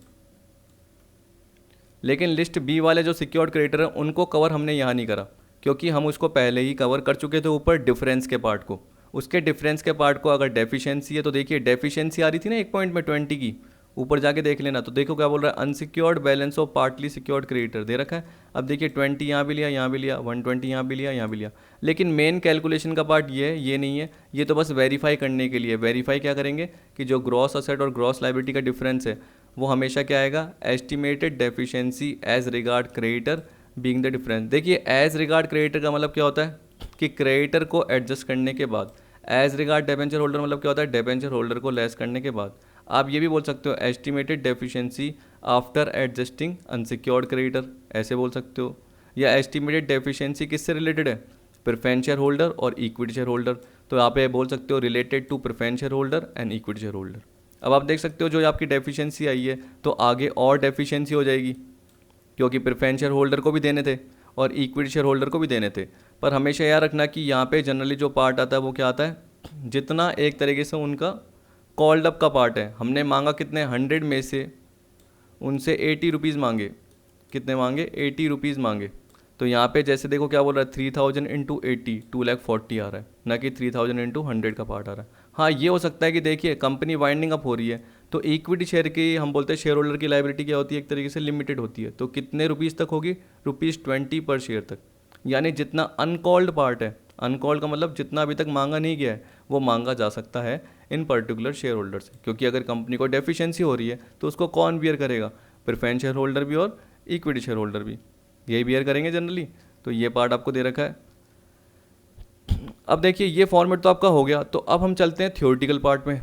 लेकिन लिस्ट बी वाले जो सिक्योर्ड क्रेडिटर हैं उनको कवर हमने यहाँ नहीं करा, क्योंकि हम उसको पहले ही कवर कर चुके थे ऊपर डिफरेंस के पार्ट को। उसके डिफरेंस के पार्ट को अगर डेफिशिएंसी है तो देखिए डेफिशिएंसी आ रही थी ना एक पॉइंट में 20 की, ऊपर जाके देख लेना। तो देखो क्या बोल रहा है, unsecured balance of partly secured creditor दे रखा है। अब देखिए 20 यहाँ भी लिया, यहाँ भी लिया, 120 यहाँ भी लिया, यहाँ भी लिया, लेकिन मेन कैलकुलेशन का पार्ट ये है, ये नहीं है। ये तो बस वेरीफाई करने के लिए, वेरीफाई क्या करेंगे कि जो ग्रॉस असेट और ग्रॉस लायबिलिटी का डिफरेंस है वो हमेशा क्या आएगा, estimated deficiency as regard creditor being the difference. देखिए एज रिगार्ड क्रेडिटर का मतलब क्या होता है कि क्रेडिटर को एडजस्ट करने के बाद, एज रिगार्ड डेबेंचर होल्डर मतलब क्या होता है, डेबेंचर होल्डर को लेस करने के बाद। आप ये भी बोल सकते हो estimated deficiency after adjusting unsecured creditor, ऐसे बोल सकते हो। या एस्टिमेटेड डेफिशिएंसी किससे रिलेटेड है, प्रेफरेंस शेयर होल्डर और इक्विटी शेयर होल्डर, तो यहाँ पे बोल सकते हो related to preference share holder and equity share holder. अब आप देख सकते हो जो आपकी डेफिशिएंसी आई है तो आगे और डेफिशिएंसी हो जाएगी, क्योंकि प्रेफरेंस शेयर होल्डर को भी देने थे और इक्विटी शेयर होल्डर को भी देने थे। पर हमेशा याद रखना कि यहाँ पे जनरली जो पार्ट आता है वो क्या आता है, जितना एक तरीके से उनका कॉल्ड अप का पार्ट है, हमने मांगा कितने, 100 में से उनसे 80 रुपीज़ मांगे, कितने मांगे, 80 रुपीज़ मांगे। तो यहाँ पे जैसे देखो क्या बोल रहा है, 3,000 इंटू 80 2,40,000 आ रहा है, ना कि 3,000 इंटू 100 का पार्ट आ रहा है। हाँ ये हो सकता है कि देखिए कंपनी वाइंडिंग अप हो रही है तो इक्विटी शेयर की, हम बोलते हैं शेयर होल्डर की लायबिलिटी क्या होती है, एक तरीके से लिमिटेड होती है। तो कितने रुपीज़ तक होगी, ₹20 पर शेयर तक, यानी जितना अनकॉल्ड पार्ट है, अनकॉल्ड का मतलब जितना अभी तक मांगा नहीं गया है वो मांगा जा सकता है इन पर्टिकुलर शेयर होल्डर से। क्योंकि अगर कंपनी को डेफिशिएंसी हो रही है तो उसको कौन बियर करेगा, प्रेफरेंस शेयर होल्डर भी और इक्विटी शेयर होल्डर भी, यही बियर करेंगे जनरली। तो ये पार्ट आपको दे रखा है। अब देखिए ये फॉर्मेट तो आपका हो गया, तो अब हम चलते हैं थ्योरेटिकल पार्ट में।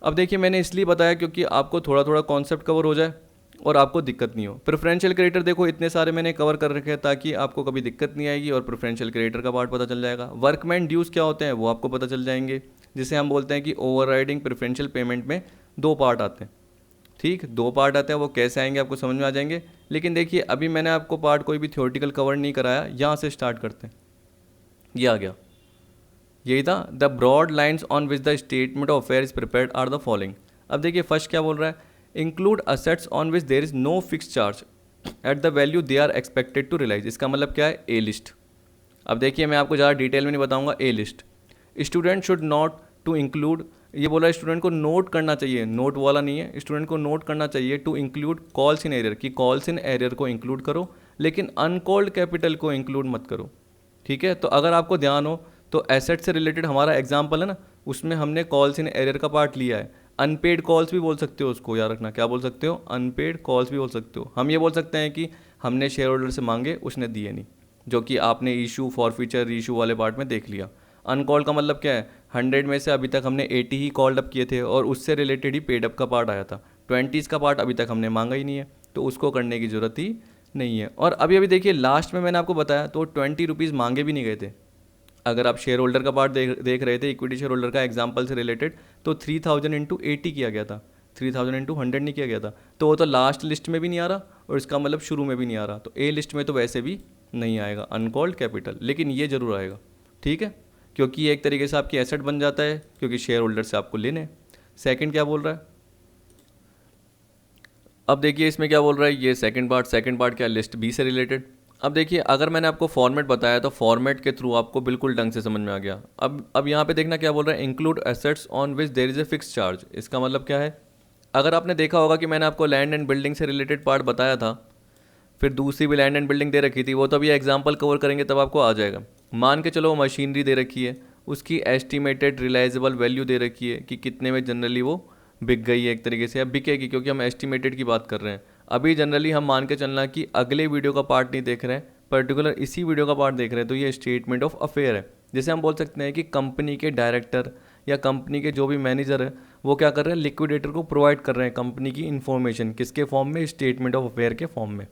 अब देखिए मैंने इसलिए बताया क्योंकि आपको थोड़ा थोड़ा कॉन्सेप्ट कवर हो जाए और आपको दिक्कत नहीं हो। प्रेफरेंशियल क्रेडिटर देखो इतने सारे मैंने कवर कर रखे हैं ताकि आपको कभी दिक्कत नहीं आएगी और प्रेफरेंशियल क्रेडिटर का पार्ट पता चल जाएगा। वर्कमैन ड्यूज क्या होते हैं वो आपको पता चल जाएंगे, जिसे हम बोलते हैं कि ओवरराइडिंग प्रेफरेंशियल पेमेंट में 2 पार्ट आते हैं। ठीक, 2 पार्ट आते हैं, वो कैसे आएंगे आपको समझ में आ जाएंगे। लेकिन देखिए अभी मैंने आपको पार्ट कोई भी थ्योरेटिकल कवर नहीं कराया, यहाँ से स्टार्ट करते हैं। ये आ गया, यही था, the broad lines on which the statement of affair is prepared are the following. अब देखिए फर्स्ट क्या बोल रहा है, include assets on which there is no fix charge at the value they are expected to realise. इसका मतलब क्या है, ए लिस्ट। अब देखिए मैं आपको ज़्यादा डिटेल में नहीं बताऊंगा, a list. Student should not to include, ये बोला स्टूडेंट को नोट करना चाहिए, नोट वाला नहीं है, स्टूडेंट को नोट करना चाहिए to include calls in arrear, की कॉल्स इन एरियर को इंक्लूड करो लेकिन अनकॉल्ड कैपिटल को इंक्लूड मत करो। ठीक है, तो अगर आपको ध्यान हो तो एसेट से रिलेटेड हमारा एग्जाम्पल है ना, उसमें हमने कॉल्स इन एरियर का पार्ट लिया है। अनपेड कॉल्स भी बोल सकते हो उसको, याद रखना क्या बोल सकते हो, अनपेड कॉल्स भी बोल सकते हो। हम ये बोल सकते हैं कि हमने शेयर होल्डर से मांगे, उसने दिए नहीं, जो कि आपने इशू फॉरफीचर रीइशू वाले पार्ट में देख लिया। अनकॉल्ड का मतलब क्या है, 100 में से अभी तक हमने 80 ही कॉल्ड अप किए थे और उससे रिलेटेड ही पेड अप का पार्ट आया था, 20 का पार्ट अभी तक हमने मांगा ही नहीं है, तो उसको करने की ज़रूरत ही नहीं है। और अभी अभी देखिए लास्ट में मैंने आपको बताया तो 20 रुपीज़ मांगे भी नहीं गए थे। अगर आप शेयर होल्डर का पार्ट देख रहे थे, इक्विटी शेयर होल्डर का एग्जाम्पल से रिलेटेड, तो 3,000 इंटू 80 किया गया था, 3,000 इंटू 100 नहीं किया गया था। तो वो तो लास्ट लिस्ट में भी नहीं आ रहा और इसका मतलब शुरू में भी नहीं आ रहा, तो ए लिस्ट में तो वैसे भी नहीं आएगा अनकॉल्ड कैपिटल, लेकिन ये जरूर आएगा। ठीक है, क्योंकि ये एक तरीके से आपकी एसेट बन जाता है, क्योंकि शेयर होल्डर से आपको लेने हैं। सेकंड क्या बोल रहा है, अब देखिए इसमें क्या बोल रहा है, ये सेकंड पार्ट क्या, लिस्ट बी से रिलेटेड। अब देखिए अगर मैंने आपको फॉर्मेट बताया तो फॉर्मेट के थ्रू आपको बिल्कुल ढंग से समझ में आ गया। अब यहाँ पे देखना क्या बोल रहा है, include assets on which there is a fix charge. इसका मतलब क्या है अगर आपने देखा होगा कि मैंने आपको लैंड एंड बिल्डिंग से रिलेटेड पार्ट बताया था, फिर दूसरी भी लैंड एंड बिल्डिंग दे रखी थी, वो तो अभी एग्जाम्पल कवर करेंगे तब आपको आ जाएगा। मान के चलो वो मशीनरी दे रखी है, उसकी एस्टिमेटेड रिलाइजेबल वैल्यू दे रखी है कि कितने में जनरली वो बिक गई है एक तरीके से, अब बिकेगी, क्योंकि हम एस्टिमेटेड की बात कर रहे हैं। अभी जनरली हम मान के चलना कि अगले वीडियो का पार्ट नहीं देख रहे हैं, पर्टिकुलर इसी वीडियो का पार्ट देख रहे हैं, तो ये स्टेटमेंट ऑफ अफेयर है। जैसे हम बोल सकते हैं कि कंपनी के डायरेक्टर या कंपनी के जो भी मैनेजर है वो क्या कर रहे हैं, लिक्विडेटर को प्रोवाइड कर रहे हैं कंपनी की इन्फॉर्मेशन, किसके फॉर्म में, स्टेटमेंट ऑफ अफेयर के फॉर्म में।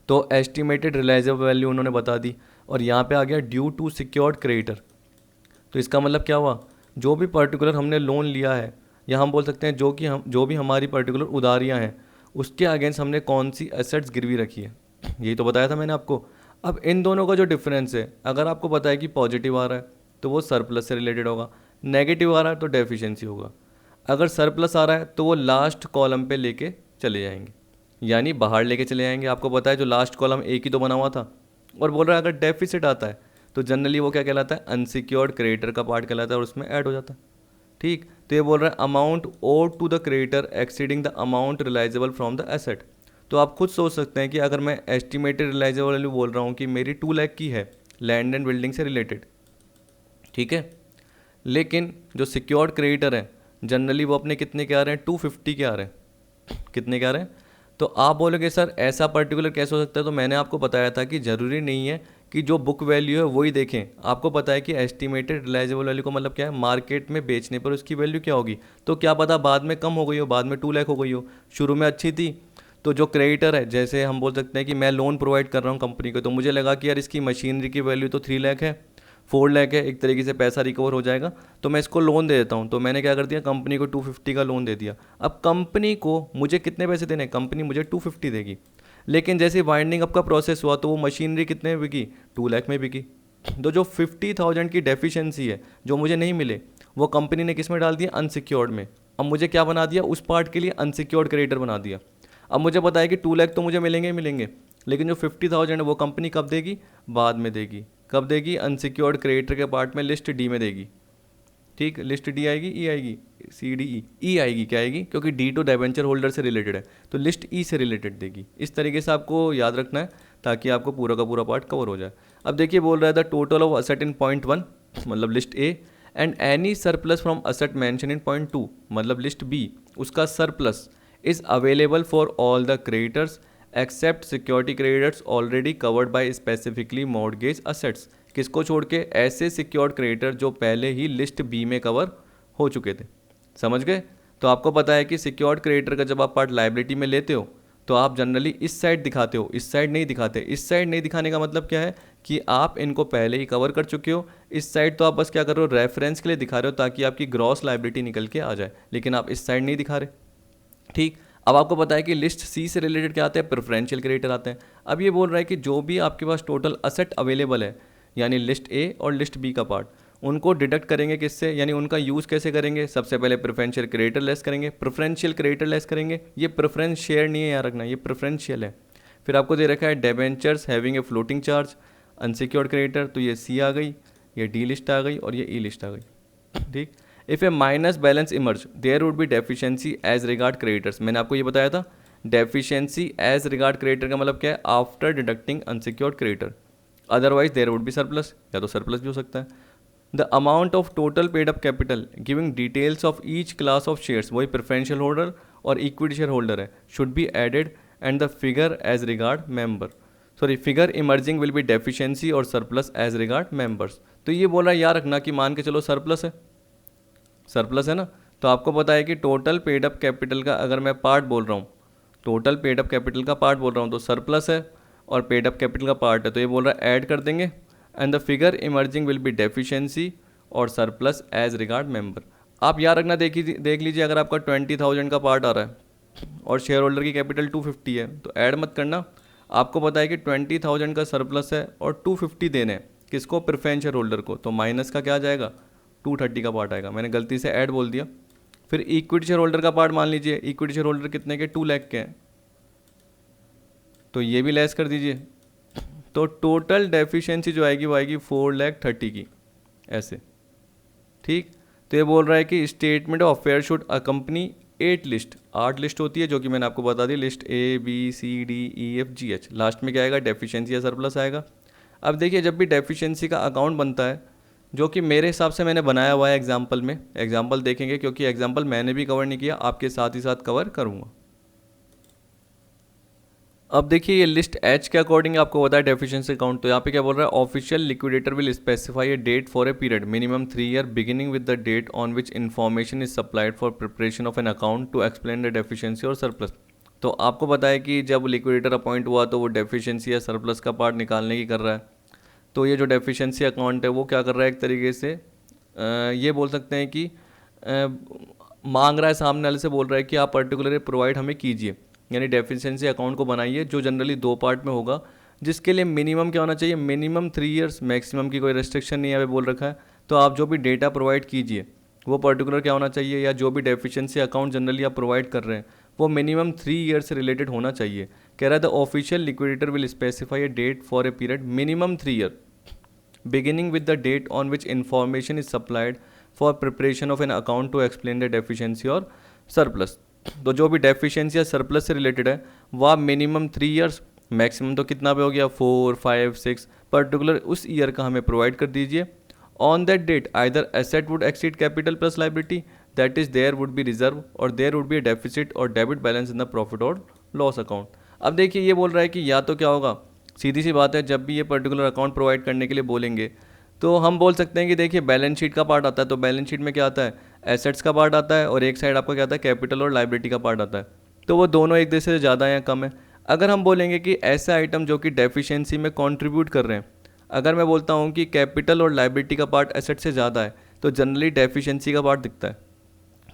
तो एस्टिमेटेड रिलाइजेबल वैल्यू उन्होंने बता दी, और यहाँ पे आ गया ड्यू टू सिक्योर्ड क्रेडिटर। तो इसका मतलब क्या हुआ, जो भी पर्टिकुलर हमने लोन लिया है, या हम बोल सकते हैं जो भी हमारी पर्टिकुलर उधारियाँ हैं, उसके अगेंस्ट हमने कौन सी एसेट्स गिरवी रखी है, यही तो बताया था मैंने आपको। अब इन दोनों का जो डिफरेंस है, अगर आपको पता है कि पॉजिटिव आ रहा है तो वो सरप्लस से रिलेटेड होगा, नेगेटिव आ रहा है तो डेफिशिएंसी होगा। अगर सरप्लस आ रहा है तो वो लास्ट कॉलम पे लेके चले जाएंगे, यानी बाहर लेके चले जाएंगे। आपको पता है जो लास्ट कॉलम एक ही तो बना हुआ था। और बोल रहा है अगर डेफिसिट आता है तो जनरली वो क्या कहलाता है, अनसिक्योर्ड क्रेडिटर का पार्ट कहलाता है, और उसमें ऐड हो जाता है। ठीक, तो ये बोल रहा है amount owed to the creditor exceeding the amount realisable from the asset. तो आप खुद सोच सकते हैं कि अगर मैं एस्टिमेटेड रिलाइजेबल वैल्यू बोल रहा हूँ कि मेरी 2 लाख की है लैंड एंड बिल्डिंग से रिलेटेड, ठीक है, लेकिन जो सिक्योर्ड क्रेडिटर है जनरली वो अपने कितने के आ रहे हैं, 250 के आ रहे हैं, कितने के आ रहे हैं। तो आप बोलोगे सर ऐसा पर्टिकुलर कैसे हो सकता है, तो मैंने आपको बताया था कि ज़रूरी नहीं है कि जो बुक वैल्यू है वही देखें। आपको पता है कि एस्टिमेटेड रिलाइजेबल वैल्यू का मतलब क्या है, मार्केट में बेचने पर उसकी वैल्यू क्या होगी। तो क्या पता बाद में कम हो गई हो, बाद में 2 लाख हो गई हो, शुरू में अच्छी थी। तो जो क्रेडिटर है, जैसे हम बोल सकते हैं कि मैं लोन प्रोवाइड कर रहा हूँ कंपनी को, तो मुझे लगा कि यार इसकी मशीनरी की वैल्यू तो 3 लाख है, 4 लाख है, एक तरीके से पैसा रिकवर हो जाएगा, तो मैं इसको लोन दे देता हूँ। तो मैंने क्या कर दिया, कंपनी को 250 का लोन दे दिया। अब कंपनी को मुझे कितने पैसे देने, कंपनी मुझे 250 देगी, लेकिन जैसे वाइंडिंग अप का प्रोसेस हुआ तो वो मशीनरी कितने में बिकी, 2 लाख में बिकी। तो जो 50,000 की डेफिशिएंसी है जो मुझे नहीं मिले, वो कंपनी ने किस में डाल दिया, अनसिक्योर्ड में। अब मुझे क्या बना दिया, उस पार्ट के लिए अनसिक्योर्ड क्रेडिटर बना दिया। अब मुझे पता है कि 2 लाख तो मुझे मिलेंगे ही मिलेंगे, लेकिन जो 50,000 है वो कंपनी कब देगी, बाद में देगी। कब देगी, अनसिक्योर्ड क्रेडिटर के पार्ट में लिस्ट डी में देगी। ठीक, लिस्ट डी आएगी, ई आएगी, सी डी ई आएगी, क्या आएगी, क्योंकि डी तो डिबेंचर होल्डर से रिलेटेड है, तो लिस्ट ई से रिलेटेड देगी। इस तरीके से आपको याद रखना है ताकि आपको पूरा का पूरा पार्ट कवर हो जाए। अब देखिए बोल रहा है the total of asset in point 1 मतलब list A and any surplus from asset mention in point 2 मतलब लिस्ट बी, उसका surplus is available for all the creditors except security creditors already covered by specifically mortgage assets. किसको छोड़ के, ऐसे secured creditor जो पहले ही लिस्ट बी में कवर हो चुके थे। समझ गए। तो आपको पता है कि सिक्योर्ड क्रेडिटर का जब आप पार्ट लायबिलिटी में लेते हो तो आप जनरली इस साइड दिखाते हो, इस साइड नहीं दिखाते। इस साइड नहीं दिखाने का मतलब क्या है कि आप इनको पहले ही कवर कर चुके हो। इस साइड तो आप बस क्या कर रहे हो, रेफरेंस के लिए दिखा रहे हो ताकि आपकी ग्रॉस लायबिलिटी निकल के आ जाए, लेकिन आप इस साइड नहीं दिखा रहे। ठीक, अब आपको पता है कि लिस्ट सी से रिलेटेड क्या आते हैं, प्रेफरेंशियल क्रेडिटर आते हैं। अब ये बोल रहा है कि जो भी आपके पास टोटल असेट अवेलेबल है, यानी लिस्ट ए और लिस्ट बी का पार्ट, उनको डिडक्ट करेंगे किससे, यानी उनका यूज़ कैसे करेंगे। सबसे पहले प्रेफरेंशियल क्रेडिटर लेस करेंगे, प्रेफरेंशियल क्रेडिटर लेस करेंगे। ये प्रेफरेंस शेयर नहीं है याद रखना, ये प्रेफरेंशियल है। फिर आपको दे रखा है debentures having a floating charge, unsecured creditor, तो ये सी आ गई, ये डी लिस्ट आ गई और ये ई लिस्ट आ गई। ठीक, if a minus balance emerge there would be deficiency as regard creditors. मैंने आपको ये बताया था, डेफिशिएंसी एज रिगार्ड क्रेडिटर का मतलब क्या है, after deducting unsecured creditor, otherwise there would be surplus, या तो सरप्लस भी हो सकता है। The amount of total paid up capital giving details of each class of shares, वही प्रेफरेंशियल होल्डर और इक्विटी शेयर होल्डर है, should be added and the figure as regard member, sorry figure emerging will be deficiency और surplus as regard members. तो ये बोल रहा है याद रखना कि मान के चलो सरप्लस है, सरप्लस है ना, तो आपको पता है कि टोटल पेड अप कैपिटल का अगर मैं पार्ट बोल रहा हूँ, टोटल पेड अप कैपिटल का पार्ट बोल रहा हूँ तो सरप्लस है और पेड अप कैपिटल का पार्ट है, तो ये बोल रहा है ऐड कर देंगे and the figure emerging will be deficiency और सरप्लस एज रिगार्ड मेंबर। आप याद रखना, देख लीजिए अगर आपका 20,000 का पार्ट आ रहा है और शेयर होल्डर की कैपिटल 250 है तो ऐड मत करना। आपको पता है कि 20,000 का सरप्लस है और 250 देने हैं किसको, प्रेफरेंस शेयर होल्डर को, तो माइनस का क्या आ जाएगा, 230 का पार्ट आएगा। मैंने गलती से ऐड बोल दिया। फिर इक्विटी शेयर होल्डर का पार्ट मान लीजिए, इक्विटी शेयर होल्डर कितने के, 2 लाख के हैं, तो ये भी लेस कर दीजिए, तो टोटल डेफिशिएंसी जो आएगी वो आएगी 4,30,000 की, ऐसे। ठीक, तो ये बोल रहा है कि statement of affair should accompany आठ लिस्ट होती है, जो कि मैंने आपको बता दी, लिस्ट ABCDEFGH, लास्ट में क्या आएगा, डेफिशिएंसी या सरप्लस आएगा। अब देखिए जब भी डेफिशिएंसी का अकाउंट बनता है, जो कि मेरे हिसाब से मैंने बनाया हुआ है एग्जाम्पल में, एग्जाम्पल देखेंगे क्योंकि एग्जाम्पल मैंने भी कवर नहीं किया, आपके साथ ही साथ कवर करूँगा। अब देखिए ये लिस्ट एच के अकॉर्डिंग आपको बताया डेफिशिएंसी अकाउंट, तो यहाँ पे क्या बोल रहा है, official liquidator will specify a date for a period minimum 3 year beginning with the date on which information is supplied for preparation of an account to explain the deficiency और surplus. तो आपको बताया कि जब लिक्विडेटर अपॉइंट हुआ तो वो deficiency या सरप्लस का पार्ट निकालने की कर रहा है। तो ये जो डेफिशिएंसी अकाउंट है वो क्या कर रहा है, एक तरीके से ये बोल सकते हैं कि मांग रहा है, सामने वाले से बोल रहा है कि आप पर्टिकुलरली प्रोवाइड हमें कीजिए, यानी डेफिशिएंसी अकाउंट को बनाइए जो जनरली 2 पार्ट में होगा, जिसके लिए मिनिमम क्या होना चाहिए, मिनिमम 3 ईयर्स, मैक्सिमम की कोई रेस्ट्रिक्शन नहीं है बोल रखा है। तो आप जो भी डेटा प्रोवाइड कीजिए वो पर्टिकुलर क्या होना चाहिए, या जो भी डेफिशिएंसी अकाउंट जनरली आप प्रोवाइड कर रहे हैं वो मिनिमम 3 ईयर से रिलेटेड होना चाहिए। कह रहा है the official liquidator will specify a date for a period minimum 3 year beginning with the date on which information is supplied for preparation of an account to explain the deficiency और surplus। तो जो भी deficiency या surplus से related है वह minimum 3 years, maximum तो कितना पे हो गया 4, 5, 6, पर्टिकुलर उस ईयर का हमें प्रोवाइड कर दीजिए। On that date either asset would exceed capital plus liability, that is there would be reserve और देयर वुड बी डेफिसिट और debit balance in the profit और लॉस अकाउंट। अब देखिए ये बोल रहा है कि या तो क्या होगा, सीधी सी बात है, जब भी ये पर्टिकुलर अकाउंट प्रोवाइड करने के लिए बोलेंगे तो हम बोल सकते हैं कि देखिए बैलेंस शीट का पार्ट आता है, तो बैलेंस शीट में क्या आता है, एसेट्स का पार्ट आता है और एक साइड आपका क्या आता है, कैपिटल और लाइबिलिटी का पार्ट आता है। तो वो दोनों एक दूसरे से ज़्यादा या कम है। अगर हम बोलेंगे कि ऐसे आइटम जो कि डेफिशिएंसी में कंट्रीब्यूट कर रहे हैं, अगर मैं बोलता हूँ कि कैपिटल और लाइबिलिटी का पार्ट एसेट से ज़्यादा है तो जनरली डेफिशिएंसी का पार्ट दिखता है।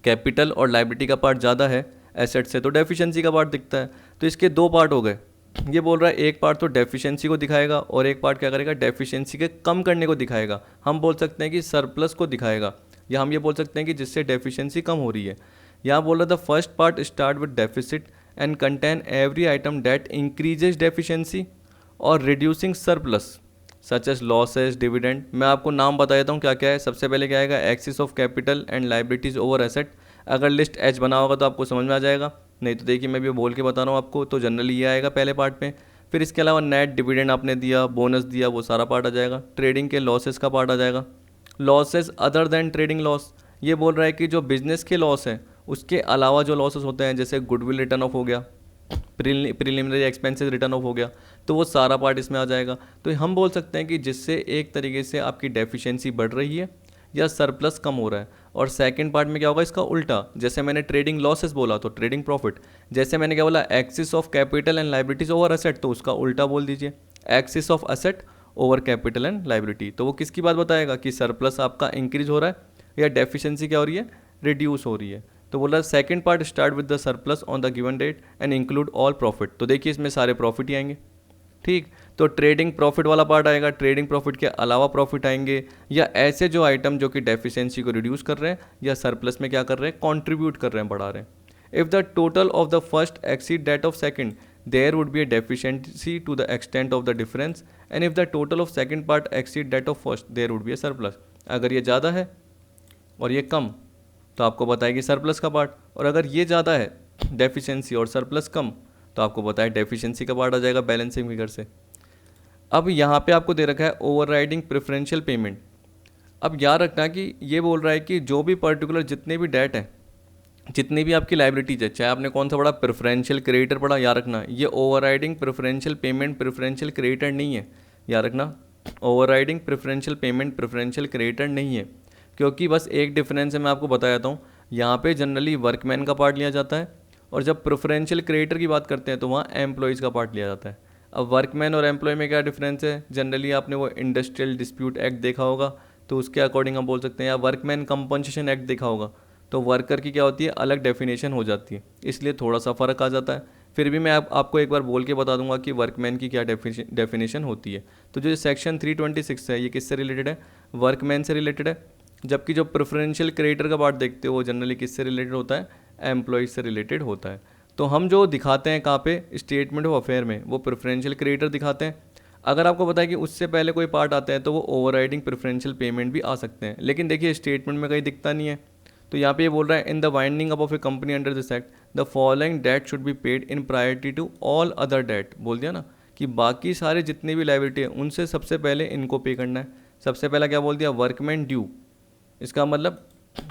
कैपिटल और लाइबिलिटी का पार्ट ज़्यादा है एसेट से तो डेफिशिएंसी का पार्ट दिखता है। तो इसके 2 पार्ट हो गए। ये बोल रहा है एक पार्ट तो डेफिशिएंसी को दिखाएगा और एक पार्ट क्या करेगा, डेफिशिएंसी के कम करने को दिखाएगा। हम बोल सकते हैं कि सरप्लस को दिखाएगा, या हम ये बोल सकते हैं कि जिससे डेफिशिएंसी कम हो रही है। यहाँ बोल रहा था first part start with deficit and contain every item that increases deficiency और reducing surplus such as losses dividend. मैं आपको नाम बता देता हूँ क्या क्या है। सबसे पहले क्या आएगा, axis of capital and liabilities over asset. अगर लिस्ट एच बना होगा तो आपको समझ में आ जाएगा, नहीं तो देखिए मैं भी बोल के बता रहा हूँ आपको, तो जनरली ये आएगा पहले पार्ट में। फिर इसके अलावा नेट डिविडेंड आपने दिया, बोनस दिया, वो सारा पार्ट आ जाएगा। ट्रेडिंग के लॉसेस का पार्ट आ जाएगा। Losses other than trading loss, ये बोल रहा है कि जो बिजनेस के लॉस हैं उसके अलावा जो लॉसेस होते हैं, जैसे गुडविल रिटर्न ऑफ हो गया, प्रिलिमिनरी एक्सपेंसेस रिटर्न ऑफ हो गया, तो वो सारा पार्ट इसमें आ जाएगा। तो हम बोल सकते हैं कि जिससे एक तरीके से आपकी डेफिशिएंसी बढ़ रही है या सरप्लस कम हो रहा है। और सेकंड पार्ट में क्या होगा, इसका उल्टा, जैसे मैंने ट्रेडिंग लॉसेस बोला तो ट्रेडिंग प्रॉफिट, जैसे मैंने क्या बोला axis of capital and liabilities over asset, तो उसका उल्टा बोल दीजिए axis of asset over capital and liability. तो वो किसकी बात बताएगा कि सरप्लस आपका इंक्रीज हो रहा है या डेफिशिएंसी क्या हो रही है, रिड्यूस हो रही है। तो बोला second part start with the surplus on the given date and include all profit. तो देखिए इसमें सारे प्रॉफिट ही आएंगे, ठीक। तो ट्रेडिंग प्रॉफिट वाला पार्ट आएगा, ट्रेडिंग प्रॉफिट के अलावा प्रॉफिट आएंगे, या ऐसे जो आइटम जो कि डेफिशिएंसी को रिड्यूस कर रहे हैं या सरप्लस में क्या कर रहे हैं, कंट्रीब्यूट कर रहे हैं, बढ़ा रहे हैं। If the total of the first exceed that of second there would be a deficiency to the extent of the difference and if the total of second part exceed that of first there would be a surplus. अगर ये ज़्यादा है और ये कम तो आपको बताएगी surplus का पार्ट, और अगर ये ज़्यादा है डेफिशिएंसी और सरप्लस कम तो आपको बताए डेफिशिएंसी का पार्ट आ जाएगा बैलेंसिंग फिगर से। अब यहाँ पे आपको दे रखा है ओवरराइडिंग प्रेफरेंशियल पेमेंट। अब याद रखना कि ये बोल रहा है कि जो भी पर्टिकुलर जितने भी डेट हैं, जितनी भी आपकी लाइबिलिटीज है, चाहे आपने कौन सा पढ़ा, प्रेफरेंशियल क्रेडिटर पढ़ा, याद रखना ये overriding preferential payment preferential creditor नहीं है। याद रखना overriding preferential payment preferential creditor नहीं है, क्योंकि बस एक डिफरेंस है, मैं आपको बता देता हूँ। यहाँ पे जनरली वर्कमैन का पार्ट लिया जाता है और जब प्रेफरेंशियल क्रेडिटर की बात करते हैं तो वहाँ एम्प्लॉयज़ का पार्ट लिया जाता है। अब वर्कमैन और एम्प्लॉय में क्या डिफरेंस है, जनरली आपने वो इंडस्ट्रियल डिस्प्यूट एक्ट देखा होगा तो उसके अकॉर्डिंग हम बोल सकते हैं, या वर्कमैन कंपनसेशन एक्ट देखा होगा तो वर्कर की क्या होती है, अलग डेफिनेशन हो जाती है, इसलिए थोड़ा सा फ़र्क आ जाता है। फिर भी मैं आपको एक बार बोल के बता दूंगा कि वर्कमैन की क्या डेफिनेशन होती है। तो जो सेक्शन 326 है ये किससे रिलेटेड है, वर्कमैन से रिलेटेड है, जबकि जो प्रेफरेंशियल क्रेडिटर का पार्ट देखते हो वो जनरली किससे रिलेटेड होता है, एम्प्लॉयज से रिलेटेड होता है। तो हम जो दिखाते हैं कहाँ पे, स्टेटमेंट ऑफ अफेयर में, वो प्रेफरेंशियल क्रेडिटर दिखाते हैं। अगर आपको पता है कि उससे पहले कोई पार्ट आता है तो वो ओवरराइडिंग प्रेफरेंशियल पेमेंट भी आ सकते हैं, लेकिन देखिए स्टेटमेंट में कहीं दिखता नहीं है। तो यहाँ पे ये बोल रहा है in the winding up of a company under this act the following debt should be paid in priority to all other debt. बोल दिया ना कि बाकी सारे जितने भी लाइबिलिटी है उनसे सबसे पहले इनको पे करना है। सबसे पहला क्या बोल दिया, वर्कमैन ड्यू। इसका मतलब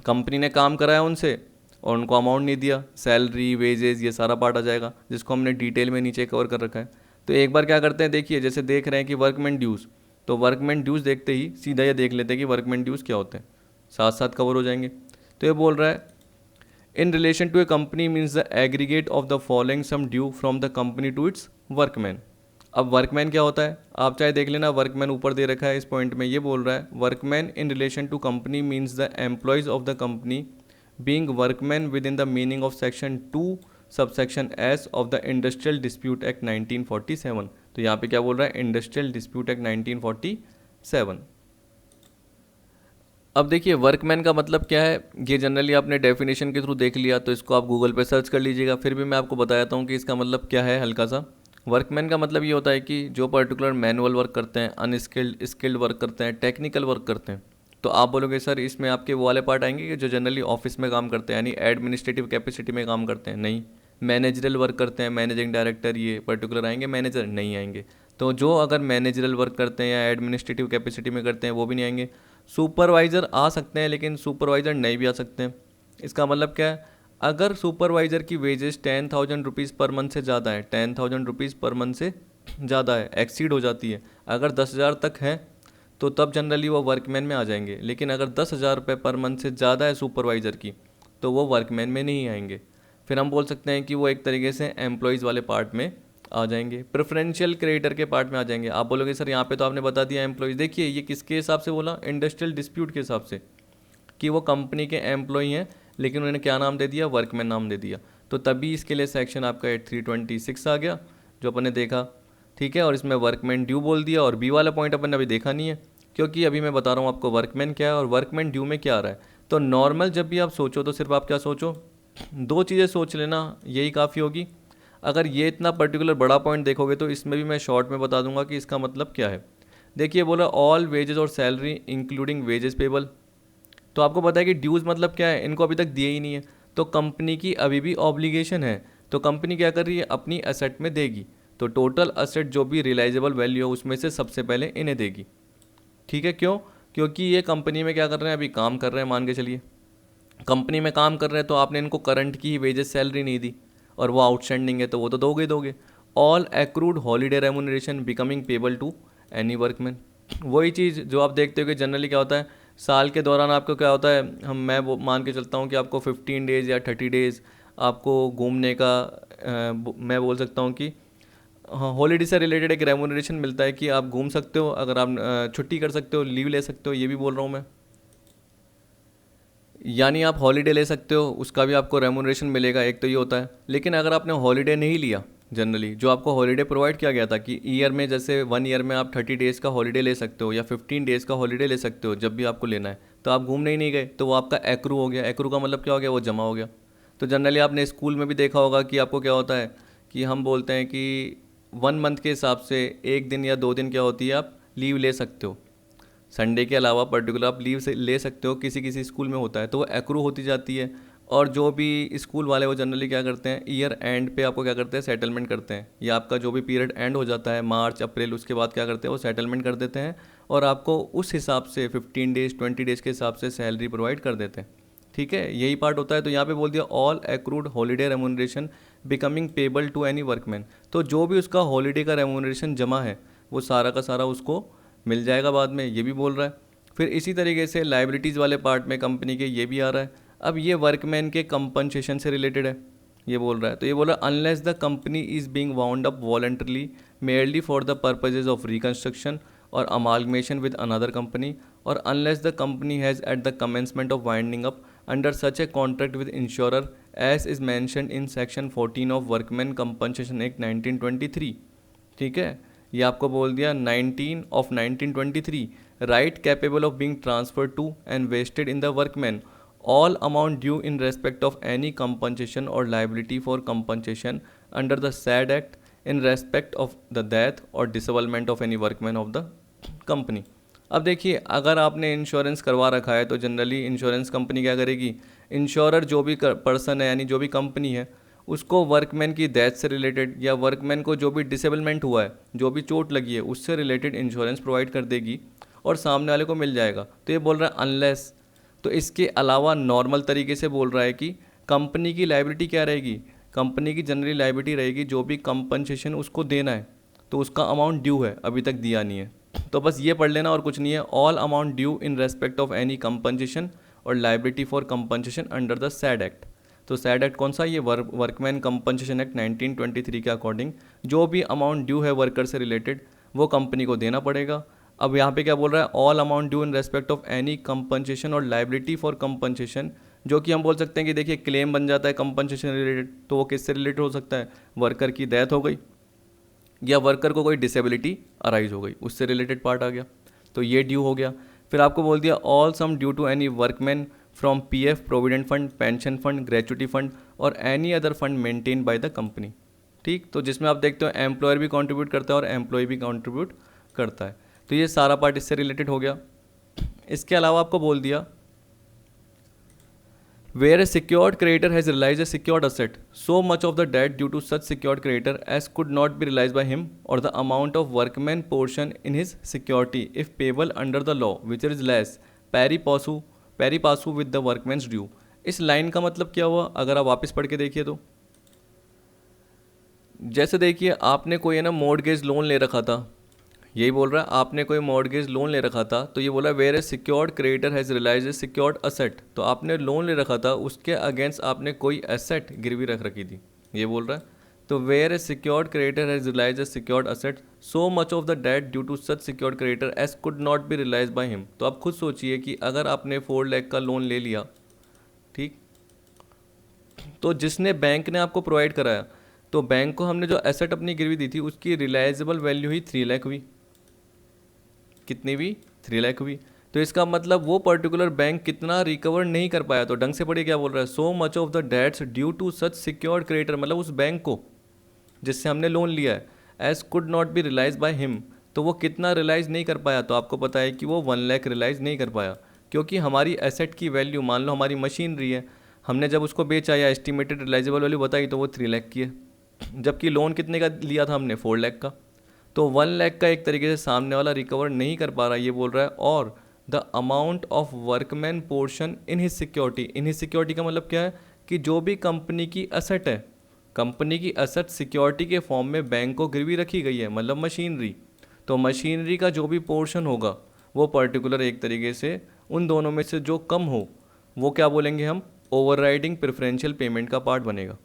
कंपनी ने काम कराया उनसे और उनको अमाउंट नहीं दिया, सैलरी वेजेस ये सारा पार्ट आ जाएगा जिसको हमने डिटेल में नीचे कवर कर रखा है। तो एक बार क्या करते हैं, देखिए जैसे देख रहे हैं कि वर्कमैन ड्यूज़, तो वर्कमैन ड्यूज़ देखते ही सीधा ये देख लेते हैं कि वर्कमैन ड्यूज़ क्या होते हैं, साथ साथ कवर हो जाएंगे। तो ये बोल रहा है in relation to a company means the aggregate of the following sum due from the company to its workman. अब वर्कमैन क्या होता है, आप चाहे देख लेना, वर्कमैन ऊपर दे रखा है इस पॉइंट में। ये बोल रहा है workman in relation to company means the employees of the company being workman within the meaning of section 2 subsection S of the Industrial Dispute Act 1947। तो यहाँ पे क्या बोल रहा है, इंडस्ट्रियल डिस्प्यूट एक्ट 1947। अब देखिए वर्कमैन का मतलब क्या है, ये जनरली आपने डेफिनेशन के थ्रू देख लिया, तो इसको आप गूगल पे सर्च कर लीजिएगा। फिर भी मैं आपको बताता हूँ कि इसका मतलब क्या है हल्का सा। वर्कमैन का मतलब ये होता है कि जो पर्टिकुलर मैनुअल वर्क करते हैं, अनस्किल्ड स्किल्ड वर्क करते हैं, टेक्निकल वर्क करते हैं। तो आप बोलोगे सर इसमें आपके वो वाले पार्ट आएंगे कि जो जनरली ऑफिस में काम करते हैं, यानी एडमिनिस्ट्रेटिव कैपेसिटी में काम करते हैं, नहीं। मैनेजरल वर्क करते हैं, मैनेजिंग डायरेक्टर ये पर्टिकुलर आएंगे, मैनेजर नहीं आएंगे। तो जो अगर मैनेजरल वर्क करते हैं या एडमिनिस्ट्रेटिव कैपेसिटी में करते हैं वो भी नहीं आएंगे। सुपरवाइज़र आ सकते हैं लेकिन सुपरवाइज़र नहीं भी आ सकते हैं। इसका मतलब क्या है, अगर सुपरवाइज़र की वेजेस 10,000 रुपीज़ पर मंथ से ज़्यादा है, 10,000 रुपीज़ पर मंथ से ज़्यादा है, एक्सीड हो जाती है, अगर 10,000 तक है तो तब जनरली वो वर्कमैन में आ जाएंगे। लेकिन अगर 10,000 रुपये पर मंथ से ज़्यादा है सुपरवाइज़र की तो वो वर्कमैन में नहीं आएंगे। फिर हम बोल सकते हैं कि वो एक तरीके से एम्प्लॉयज़ वाले पार्ट में आ जाएंगे, प्रेफरेंशियल क्रेडिटर के पार्ट में आ जाएंगे। आप बोलोगे सर यहाँ पे तो आपने बता दिया एम्प्लॉयज़। देखिए ये किसके हिसाब से बोला, इंडस्ट्रियल डिस्प्यूट के हिसाब से, कि वो कंपनी के एम्प्लॉय हैं लेकिन उन्होंने क्या नाम दे दिया, वर्कमैन नाम दे दिया। तो तभी इसके लिए सेक्शन आपका 8326 आ गया जो अपन ने देखा, ठीक है। और इसमें वर्कमैन ड्यू बोल दिया, और बी वाला पॉइंट अपन ने अभी देखा नहीं है क्योंकि अभी मैं बता रहा हूँ आपको वर्कमैन क्या है और वर्कमैन ड्यू में क्या आ रहा है। तो नॉर्मल जब भी आप सोचो तो सिर्फ आप क्या सोचो, दो चीज़ें सोच लेना, यही काफ़ी होगी। अगर ये इतना पर्टिकुलर बड़ा पॉइंट देखोगे तो इसमें भी मैं शॉर्ट में बता दूंगा कि इसका मतलब क्या है। देखिए बोला ऑल वेजेस और सैलरी इंक्लूडिंग वेजेस पेबल। तो आपको पता है कि ड्यूज़ मतलब क्या है, इनको अभी तक दिए ही नहीं है, तो कंपनी की अभी भी ऑब्लिगेशन है। तो कंपनी क्या कर रही है, अपनी एसेट में देगी। तो टोटल एसेट जो भी रियलाइजेबल वैल्यू है उसमें से सबसे पहले इन्हें देगी, ठीक है। क्यों, क्योंकि ये कंपनी में क्या कर रहे हैं, अभी काम कर रहे हैं, मान के चलिए कंपनी में काम कर रहे हैं, तो आपने इनको करंट की ही वेजेस सैलरी नहीं दी और वो आउटस्टैंडिंग है तो वो तो दोगे दोगे। All accrued holiday remuneration becoming payable to any workman. वही चीज़ जो आप देखते हो कि जनरली क्या होता है, साल के दौरान आपको क्या होता है, मैं वो मान के चलता हूँ कि आपको 15 डेज़ या 30 डेज़ आपको घूमने का मैं बोल सकता हूँ कि हाँ हॉलीडे से रिलेटेड एक रेमुनरेशन मिलता है कि आप घूम सकते हो, अगर आप छुट्टी कर सकते हो, लीव ले सकते हो, ये भी बोल रहा हूँ मैं। यानी आप हॉलीडे ले सकते हो, उसका भी आपको रेमुनरेशन मिलेगा, एक तो ये होता है। लेकिन अगर आपने हॉलीडे नहीं लिया, जनरली जो आपको हॉलीडे प्रोवाइड किया गया था कि ईयर में जैसे 1 ईयर में आप 30 डेज़ का हॉलीडे ले सकते हो या 15 डेज़ का हॉलीडे ले सकते हो जब भी आपको लेना है, तो आप घूमने ही नहीं गए तो वो आपका एक्रू हो गया। एक्रू का मतलब क्या हो गया, वो जमा हो गया। तो जनरली आपने स्कूल में भी देखा होगा कि आपको क्या होता है कि हम बोलते हैं कि 1 मंथ के हिसाब से 1 दिन या 2 दिन क्या होती है आप लीव ले सकते हो, संडे के अलावा पर्टिकुलर आप लीव से ले सकते हो, किसी किसी स्कूल में होता है, तो वो एक्रू होती जाती है। और जो भी स्कूल वाले वो जनरली क्या करते हैं, ईयर एंड पे आपको क्या करते हैं, सेटलमेंट करते हैं, या आपका जो भी पीरियड एंड हो जाता है मार्च अप्रैल, उसके बाद क्या करते हैं, वो सेटलमेंट कर देते हैं और आपको उस हिसाब से 15 डेज़ 20 डेज़ के हिसाब से सैलरी प्रोवाइड कर देते हैं, ठीक है। यही पार्ट होता है। तो यहाँ पे बोल दिया all accrued holiday remuneration becoming payable to any workman. तो जो भी उसका हॉलीडे का रेमुनरेशन जमा है वो सारा का सारा उसको मिल जाएगा बाद में, ये भी बोल रहा है। फिर इसी तरीके से लाइबिलिटीज़ वाले पार्ट में कंपनी के ये भी आ रहा है। अब ये वर्कमैन के कंपनसेशन से रिलेटेड है, ये बोल रहा है। तो ये बोल रहा है unless the company is being wound up voluntarily merely for the purposes of reconstruction और अमालगमेशन विद अनदर कंपनी, और unless the company has at the commencement of winding up under such a contract with insurer as is mentioned in section 14 of workman compensation act 1923, ठीक है। ये आपको बोल दिया 19 of 1923, right capable of being transferred to and vested in the workman all amount due in respect of any compensation or liability for compensation under the said act in respect of the death or disablement of any workman of the company। अब देखिए अगर आपने insurance करवा रखा है तो generally insurance company क्या करेगी, इंश्योरर जो भी पर्सन है यानी जो भी कंपनी है उसको वर्कमैन की डेथ से रिलेटेड या वर्कमैन को जो भी डिसेबलमेंट हुआ है, जो भी चोट लगी है, उससे रिलेटेड इंश्योरेंस प्रोवाइड कर देगी और सामने वाले को मिल जाएगा। तो ये बोल रहा है अनलेस। तो इसके अलावा नॉर्मल तरीके से बोल रहा है कि कंपनी की लायबिलिटी क्या रहेगी, कंपनी की जनरली लायबिलिटी रहेगी जो भी कंपनसेशन उसको देना है तो उसका अमाउंट ड्यू है, अभी तक दिया नहीं है। तो बस ये पढ़ लेना और कुछ नहीं है। All amount due in respect of any compensation और liability for compensation under the said act. तो सैड एक्ट कौन सा, ये वर्कमैन कंपनसेशन एक्ट 1923 के अकॉर्डिंग जो भी अमाउंट ड्यू है वर्कर से रिलेटेड वो कंपनी को देना पड़ेगा। अब यहाँ पे क्या बोल रहा है, all amount due in respect of any compensation और लायबिलिटी फॉर कंपनसेशन, जो कि हम बोल सकते हैं कि देखिए क्लेम बन जाता है कंपनसेशन रिलेटेड, तो वो किससे रिलेटेड हो सकता है, वर्कर की डेथ हो गई या वर्कर को कोई डिसेबिलिटी अराइज हो गई, उससे रिलेटेड पार्ट आ गया, तो ये ड्यू हो गया। फिर आपको बोल दिया all sum due to any workman from PF, provident fund, pension fund, gratuity fund और any other fund maintain by the company. ठीक, तो जिसमें आप देखते हो एम्प्लॉयर भी कंट्रीब्यूट करता है और एम्प्लॉय भी कंट्रीब्यूट करता है। तो ये सारा पार्ट इससे रिलेटेड हो गया। इसके अलावा आपको बोल दिया where a secured creditor has realized a secured asset, so much of the debt due to such secured creditor as could not be realized by him, or the amount of workman portion in his security if payable under the law which is less pari passu with the workman's due। इस line का मतलब क्या हुआ, अगर आप वापस पढ़ के देखिए तो जैसे देखिए आपने कोई है ना मॉर्गेज लोन ले रखा था, यही बोल रहा है आपने कोई मॉर्गेज लोन ले रखा था, तो ये बोला where a secured creditor has realise a secured asset, तो आपने लोन ले रखा था उसके अगेंस्ट आपने कोई एसेट गिरवी रख रखी थी, ये बोल रहा है। तो where a secured creditor has realise a secured asset so much of the debt due to such secured creditor as could not be realise by him. तो आप खुद सोचिए कि अगर आपने 4 लाख का लोन ले लिया, ठीक, तो जिसने बैंक ने आपको प्रोवाइड कराया, तो बैंक को हमने जो एसेट अपनी गिरवी दी थी उसकी रिलाइजेबल वैल्यू ही 3 लाख हुई, कितनी भी 3 लाख हुई। तो इसका मतलब वो पर्टिकुलर बैंक कितना रिकवर नहीं कर पाया। तो ढंग से पढ़िए क्या बोल रहा है, so much of the debts due to such secured creditor, मतलब उस बैंक को जिससे हमने लोन लिया है, as could not be realise by him, तो वो कितना रियलाइज नहीं कर पाया। तो आपको पता है कि वो 1 लाख रियलाइज नहीं कर पाया, क्योंकि हमारी एसेट की वैल्यू, मान लो हमारी मशीनरी है, हमने जब उसको बेचा या एस्टिमेटेड रियलाइजेबल वैल्यू बताई तो वो 3 लाख की है, जबकि लोन कितने का लिया था हमने, 4 लाख का। तो 1 लाख का एक तरीके से सामने वाला रिकवर नहीं कर पा रहा, ये बोल रहा है। और the amount of workman portion in his security, in his security का मतलब क्या है कि जो भी कंपनी की असेट है, कंपनी की असेट सिक्योरिटी के फॉर्म में बैंक को गिरवी रखी गई है, मतलब मशीनरी, तो मशीनरी का जो भी पोर्शन होगा वो पर्टिकुलर एक तरीके से उन दोनों में से जो कम हो वो क्या बोलेंगे हम, ओवरराइडिंग प्रेफरेंशियल पेमेंट का पार्ट बनेगा।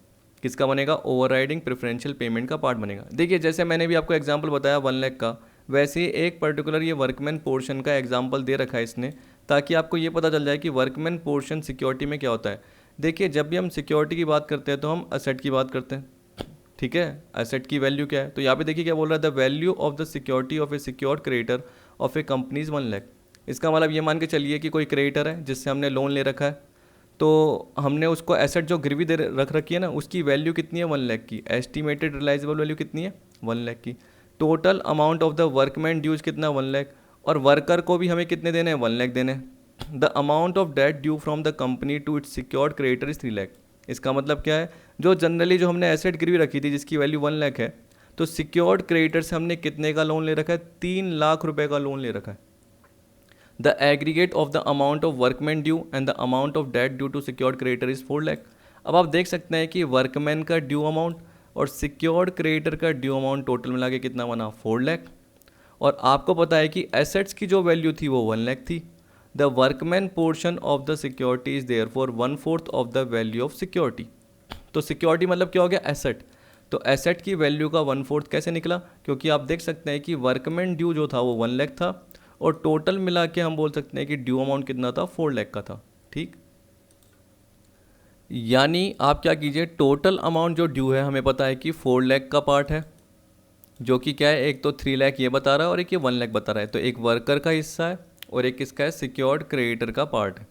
किसका बनेगा, ओवरराइडिंग प्रेफरेंशियल पेमेंट का पार्ट बनेगा। देखिए जैसे मैंने भी आपको एग्जांपल बताया 1 लाख का, वैसे ही एक पर्टिकुलर ये वर्कमैन पोर्शन का एग्जांपल दे रखा है इसने, ताकि आपको ये पता चल जाए कि वर्कमैन पोर्शन सिक्योरिटी में क्या होता है। देखिए जब भी हम सिक्योरिटी की बात करते हैं तो हम असेट की बात करते हैं, ठीक है, असेट की वैल्यू क्या है। तो यहाँ पे देखिए क्या बोल रहा है, the value of the security of A secured creditor of A companies 1 lakh. इसका मतलब ये मान के चलिए कि कोई क्रेडिटर है जिससे हमने लोन ले रखा है, तो हमने उसको एसेट जो गिरवी दे रख रखी है ना, उसकी वैल्यू कितनी है, 1 लाख की। एस्टिमेटेड रियलाइजेबल वैल्यू कितनी है, 1 लाख की। Total amount of the workman dues कितना, 1 लाख। और वर्कर को भी हमें कितने देने हैं, 1 लाख देने हैं। The amount of debt due from the company to its secured creditor is 3 lakh. इसका मतलब क्या है, जो जनरली जो हमने एसेट गिरवी रखी थी जिसकी वैल्यू 1 लाख है, तो सिक्योर्ड क्रेडिटर से हमने कितने का लोन ले रखा है, 3 लाख रुपए का लोन ले रखा है। The aggregate of the amount of workman due and the amount of debt due to secured creditor is 4 lakh. अब आप देख सकते हैं कि वर्कमैन का ड्यू अमाउंट और सिक्योर्ड क्रेडिटर का ड्यू अमाउंट टोटल मिला के कितना बना, 4 लाख। और आपको पता है कि एसेट्स की जो वैल्यू थी वो 1 लाख थी। The workman portion of the security is there for 1/4 of the value of security. तो सिक्योरिटी मतलब क्या हो गया, एसेट। तो एसेट की वैल्यू का 1/4 कैसे निकला, क्योंकि आप देख सकते हैं कि वर्कमैन ड्यू जो था वो 1 लाख था और टोटल मिला के हम बोल सकते हैं कि ड्यू अमाउंट कितना था, 4 लाख का था। ठीक, यानी आप क्या कीजिए, टोटल अमाउंट जो ड्यू है हमें पता है कि 4 लाख का पार्ट है, जो कि क्या है, एक तो 3 लाख ये बता रहा है और एक ये 1 लाख बता रहा है। तो एक वर्कर का हिस्सा है और एक किसका है, सिक्योर्ड क्रेडिटर का पार्ट है।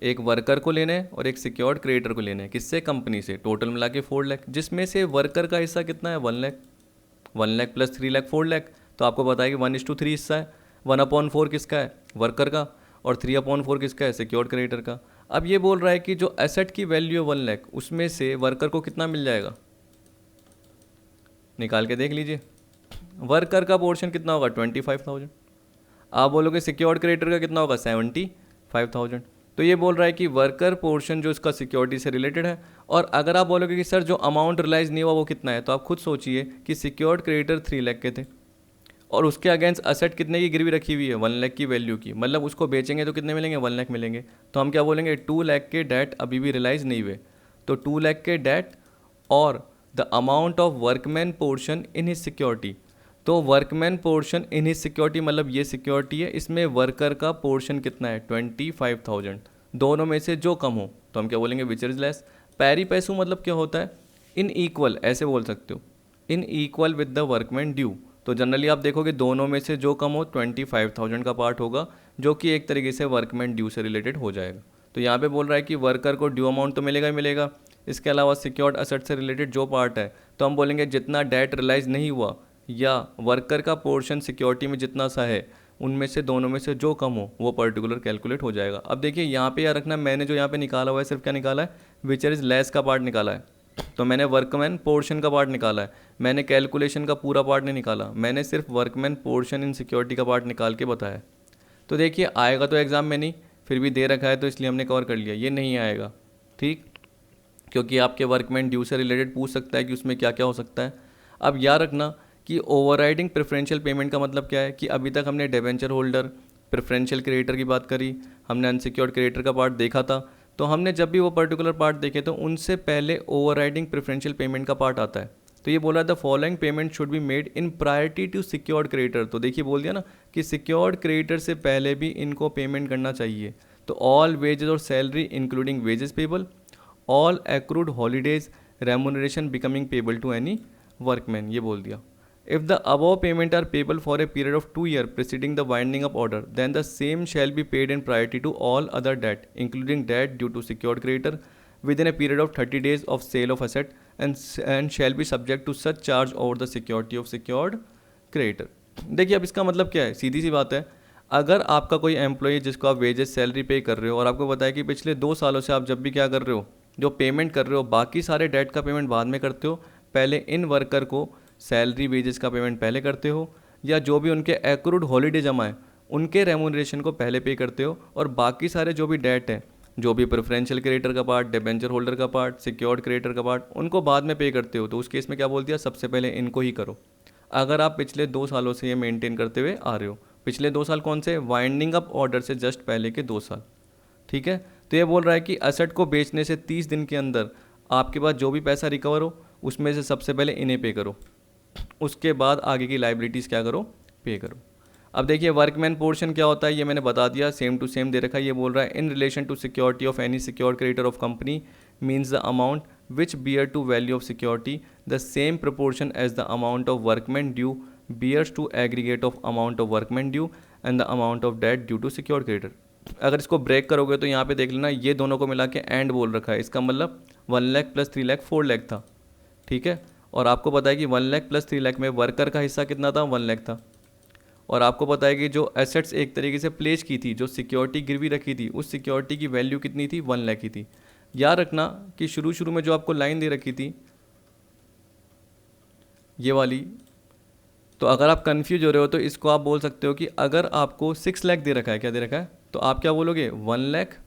एक वर्कर को लेने हैं और एक सिक्योर्ड क्रेडिटर को लेने हैं, किससे, कंपनी से। टोटल मिला के 4 लाख, जिसमें से वर्कर का हिस्सा कितना है, 1 लाख। 1 लाख प्लस 3 लाख 4 लाख। तो आपको पता है कि 1:3 हिस्सा है। 1/4 किसका है, वर्कर का, और 3/4 किसका है, सिक्योर्ड क्रेडिटर का। अब ये बोल रहा है कि जो एसेट की वैल्यू है 1 लाख, उसमें से वर्कर को कितना मिल जाएगा, निकाल के देख लीजिए। वर्कर का पोर्शन कितना होगा 25,000। आप बोलोगे सिक्योर्ड क्रेडिटर का कितना होगा 75,000। तो ये बोल रहा है कि वर्कर पोर्शन जो इसका सिक्योरिटी से रिलेटेड है। और अगर आप बोलोगे कि सर जो अमाउंट रिलाइज नहीं हुआ वो कितना है, तो आप खुद सोचिए कि सिक्योर्ड क्रेडिटर 3 लाख के थे और उसके अगेंस्ट असेट कितने की गिरवी रखी हुई है 1 लाख की वैल्यू की, मतलब उसको बेचेंगे तो कितने मिलेंगे 1 लाख मिलेंगे। तो हम क्या बोलेंगे 2 लाख के डेट अभी भी रिलाइज नहीं हुए, तो 2 लाख के डेट और the amount of workman portion in his security. तो workman portion in his security मतलब ये सिक्योरिटी है, इसमें वर्कर का पोर्शन कितना है 25,000, दोनों में से जो कम हो तो हम क्या बोलेंगे विच इज लेस। पैरी पैसू मतलब क्या होता है इन इक्वल, ऐसे बोल सकते हो in equal with the workman due. तो जनरली आप देखोगे दोनों में से जो कम हो 25,000 का पार्ट होगा, जो कि एक तरीके से वर्कमैन ड्यू से रिलेटेड हो जाएगा। तो यहाँ पे बोल रहा है कि वर्कर को ड्यू अमाउंट तो मिलेगा ही मिलेगा, इसके अलावा सिक्योर्ड असेट से रिलेटेड जो पार्ट है तो हम बोलेंगे जितना डेट रिलाइज नहीं हुआ या वर्कर का पोर्शन सिक्योरिटी में जितना सा है उनमें से दोनों में से जो कम हो वो पर्टिकुलर कैलकुलेट हो जाएगा। अब देखिए यहाँ पे याद रखना, मैंने जो यहाँ पे निकाला हुआ है सिर्फ क्या निकाला है, विच इज लेस का पार्ट निकाला है। तो मैंने वर्कमैन पोर्शन का पार्ट निकाला है, मैंने कैलकुलेशन का पूरा पार्ट नहीं निकाला, मैंने सिर्फ वर्कमैन पोर्शन इन सिक्योरिटी का पार्ट निकाल के बताया। तो देखिए आएगा तो एग्जाम में नहीं, फिर भी दे रखा है तो इसलिए हमने कवर कर लिया, ये नहीं आएगा ठीक, क्योंकि आपके वर्कमैन ड्यू से रिलेटेड पूछ सकता है कि उसमें क्या क्या हो सकता है। अब याद रखना कि ओवरराइडिंग प्रेफरेंशियल पेमेंट का मतलब क्या है कि अभी तक हमने डिबेंचर होल्डर, प्रेफरेंशियल क्रेडिटर की बात करी, हमने अनसिक्योर्ड क्रेडिटर का पार्ट देखा था। तो हमने जब भी वो पर्टिकुलर पार्ट देखे तो उनसे पहले ओवरराइडिंग प्रेफरेंशियल पेमेंट का पार्ट आता है। तो ये बोला the following payment should be made in priority to secured creditor. तो देखिए बोल दिया ना कि सिक्योर्ड क्रेडिटर से पहले भी इनको पेमेंट करना चाहिए। तो ऑल वेजेस और salary including wages payable, all accrued holidays remuneration becoming payable to any workman, ये बोल दिया। If the above payment are payable for a period of 2 years preceding the winding up order, then the same shall be paid in priority to all other debt, including debt due to secured creditor, within a period of 30 days of sale of asset, and shall be subject to such charge over the security of secured creditor। देखिए अब इसका मतलब क्या है, सीधी सी बात है, अगर आपका कोई एम्प्लॉई जिसको आप वेजेस सैलरी पे कर रहे हो और आपको बताया कि पिछले 2 सालों से आप जब भी क्या कर रहे हो, जो पेमेंट कर रहे हो, बाकी सारे डेट का पेमेंट बाद में करते हो, पहले इन वर्कर को सैलरी वेजेस का पेमेंट पहले करते हो, या जो भी उनके एक्रूड हॉलीडे जमा है उनके रेमुनरेशन को पहले पे करते हो, और बाकी सारे जो भी डेट है, जो भी प्रेफरेंशियल क्रेडिटर का पार्ट, डिबेंचर होल्डर का पार्ट, सिक्योर्ड क्रेडिटर का पार्ट, उनको बाद में पे करते हो। तो उस केस में क्या बोल दिया, सबसे पहले इनको ही करो। अगर आप पिछले 2 सालों से ये मेंटेन करते हुए आ रहे हो, पिछले 2 साल कौन से, वाइंडिंग अप ऑर्डर से जस्ट पहले के 2 साल, ठीक है। तो ये बोल रहा है कि असेट को बेचने से 30 दिन के अंदर आपके पास जो भी पैसा रिकवर हो उसमें से सबसे पहले इन्हें पे करो, उसके बाद आगे की लाइबिलिटीज़ क्या करो, पे करो। अब देखिए वर्कमैन पोर्शन क्या होता है ये मैंने बता दिया, सेम टू सेम दे रखा है। ये बोल रहा है in relation to security of any secured creditor of company means the amount which bear to value of security the same proportion as the amount of workman due bears to aggregate of amount of workman due and the amount of debt due to secured creditor. अगर इसको break करोगे तो यहाँ पे देख लेना, ये दोनों को मिला के एंड बोल रखा है, इसका मतलब 1 लाख प्लस 3 लाख 4 लाख था, ठीक है। और आपको पता है कि 1 लाख प्लस 3 लाख में वर्कर का हिस्सा कितना था, 1 लाख था। और आपको पता है कि जो एसेट्स एक तरीके से प्लेस की थी, जो सिक्योरिटी गिरवी रखी थी, उस सिक्योरिटी की वैल्यू कितनी थी, 1 लाख की थी। याद रखना कि शुरू में जो आपको लाइन दे रखी थी ये वाली, तो अगर आप कंफ्यूज हो रहे हो तो इसको आप बोल सकते हो कि अगर आपको 6 लाख दे रखा है, क्या दे रखा है, तो आप क्या बोलोगे 1 लाख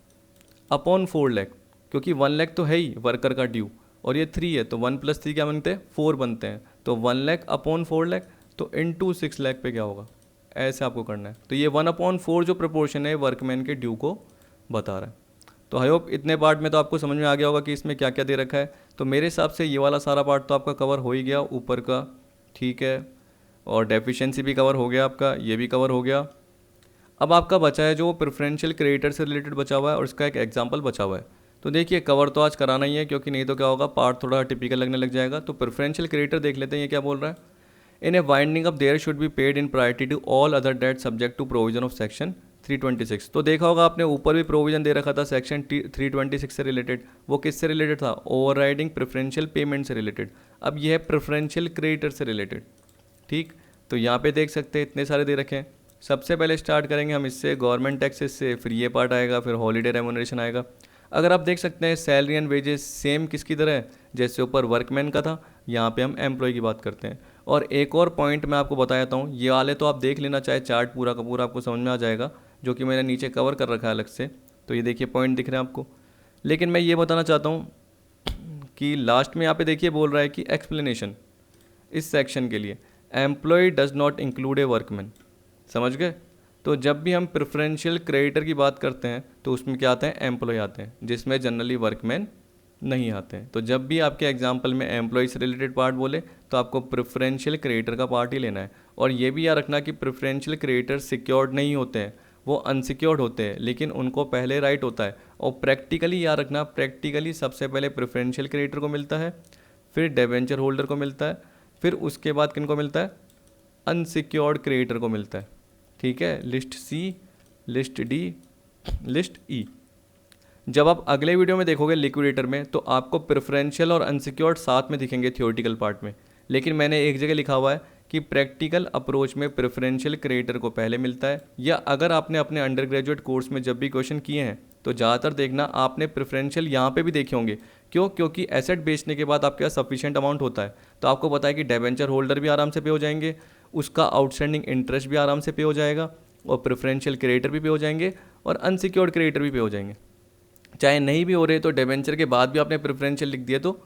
अपॉन 4 लाख, क्योंकि 1 लाख तो है ही वर्कर का ड्यू और ये 3 है, तो 1 + 3 क्या बनते हैं, 4 बनते हैं। तो 1 लाख अपॉन 4 लाख, तो इंटू 6 लाख पे क्या होगा, ऐसे आपको करना है। तो ये 1/4 जो प्रपोर्शन है वर्कमैन के ड्यू को बता रहा है। तो आई होप इतने पार्ट में तो आपको समझ में आ गया होगा कि इसमें क्या क्या दे रखा है। तो मेरे हिसाब से ये वाला सारा पार्ट तो आपका कवर हो ही गया ऊपर का, ठीक है, और डेफिशिएंसी भी कवर हो गया आपका, ये भी कवर हो गया। अब आपका बचा है जो प्रेफरेंशियल क्रेडिटर से रिलेटेड बचा हुआ है और उसका एक एग्जाम्पल बचा हुआ है। तो देखिए कवर तो आज कराना ही है, क्योंकि नहीं तो क्या होगा, पार्ट थोड़ा टिपिकल लगने लग जाएगा। तो प्रेफरेंशियल क्रेडिटर देख लेते हैं ये क्या बोल रहा है। In a winding up there should be paid in priority to all other debt subject to provision of section 326। तो देखा होगा आपने ऊपर भी प्रोविजन दे रखा था सेक्शन 326 से रिलेटेड, वो किससे रिलेटेड था, ओवरराइडिंग प्रेफरेंशियल पेमेंट से रिलेटेड। अब यह है प्रेफरेंशियल क्रेडिटर से रिलेटेड, ठीक। तो यहाँ पे देख सकते हैं इतने सारे दे रखे हैं। सबसे पहले स्टार्ट करेंगे हम इससे, गवर्नमेंट टैक्सेस से, फिर ये पार्ट आएगा, फिर हॉलीडे रेमुनरेशन आएगा। अगर आप देख सकते हैं सैलरी एंड वेजेस सेम किसकी तरह है, जैसे ऊपर वर्कमैन का था, यहाँ पे हम एम्प्लॉय की बात करते हैं। और एक और पॉइंट मैं आपको बताता हूँ, ये वाले तो आप देख लेना, चाहे चार्ट पूरा का पूरा आपको समझ में आ जाएगा, जो कि मैंने नीचे कवर कर रखा है अलग से। तो ये देखिए पॉइंट दिख रहे हैं आपको। लेकिन मैं ये बताना चाहता हूँ कि लास्ट में यहाँ पे देखिए बोल रहा है कि एक्सप्लेनेशन इस सेक्शन के लिए employee does not include a workman. समझ गए? तो जब भी हम प्रेफरेंशियल क्रेडिटर की बात करते हैं तो उसमें क्या आते हैं, एम्प्लॉय आते हैं, जिसमें जनरली वर्कमैन नहीं आते हैं। तो जब भी आपके एग्जाम्पल में एम्प्लॉय से रिलेटेड पार्ट बोले तो आपको प्रेफरेंशियल क्रेडिटर का पार्ट ही लेना है। और ये भी याद रखना कि प्रेफरेंशियल क्रेडिटर सिक्योर्ड नहीं होते हैं, वो अनसिक्योर्ड होते हैं, लेकिन उनको पहले राइट होता है। और प्रैक्टिकली याद रखना, प्रैक्टिकली सबसे पहले प्रेफरेंशियल क्रेडिटर को मिलता है, फिर डिबेंचर होल्डर को मिलता है, फिर उसके बाद किन को मिलता है, अनसिक्योर्ड क्रेडिटर को मिलता है। ठीक है, लिस्ट सी, लिस्ट डी, लिस्ट ई। जब आप अगले वीडियो में देखोगे लिक्विडेटर में तो आपको प्रेफरेंशियल और अनसिक्योर्ड साथ में दिखेंगे थियोरेटिकल पार्ट में, लेकिन मैंने एक जगह लिखा हुआ है कि प्रैक्टिकल अप्रोच में प्रेफरेंशियल क्रेडिटर को पहले मिलता है। या अगर आपने अपने अंडर ग्रेजुएट कोर्स में जब भी क्वेश्चन किए हैं तो ज़्यादातर देखना आपने प्रेफरेंशियल यहाँ पे भी देखे होंगे। क्यों? क्योंकि एसेट बेचने के बाद आपके पास सफिशिएंट अमाउंट होता है, तो आपको पता है कि डिबेंचर होल्डर भी आराम से पे हो जाएंगे, उसका आउटस्टैंडिंग इंटरेस्ट भी आराम से पे हो जाएगा, और प्रेफरेंशियल क्रेडिटर भी पे हो जाएंगे, और अनसिक्योर्ड क्रेडिटर भी पे हो जाएंगे। चाहे नहीं भी हो रहे तो डिबेंचर के बाद भी आपने प्रेफरेंशियल लिख दिया तो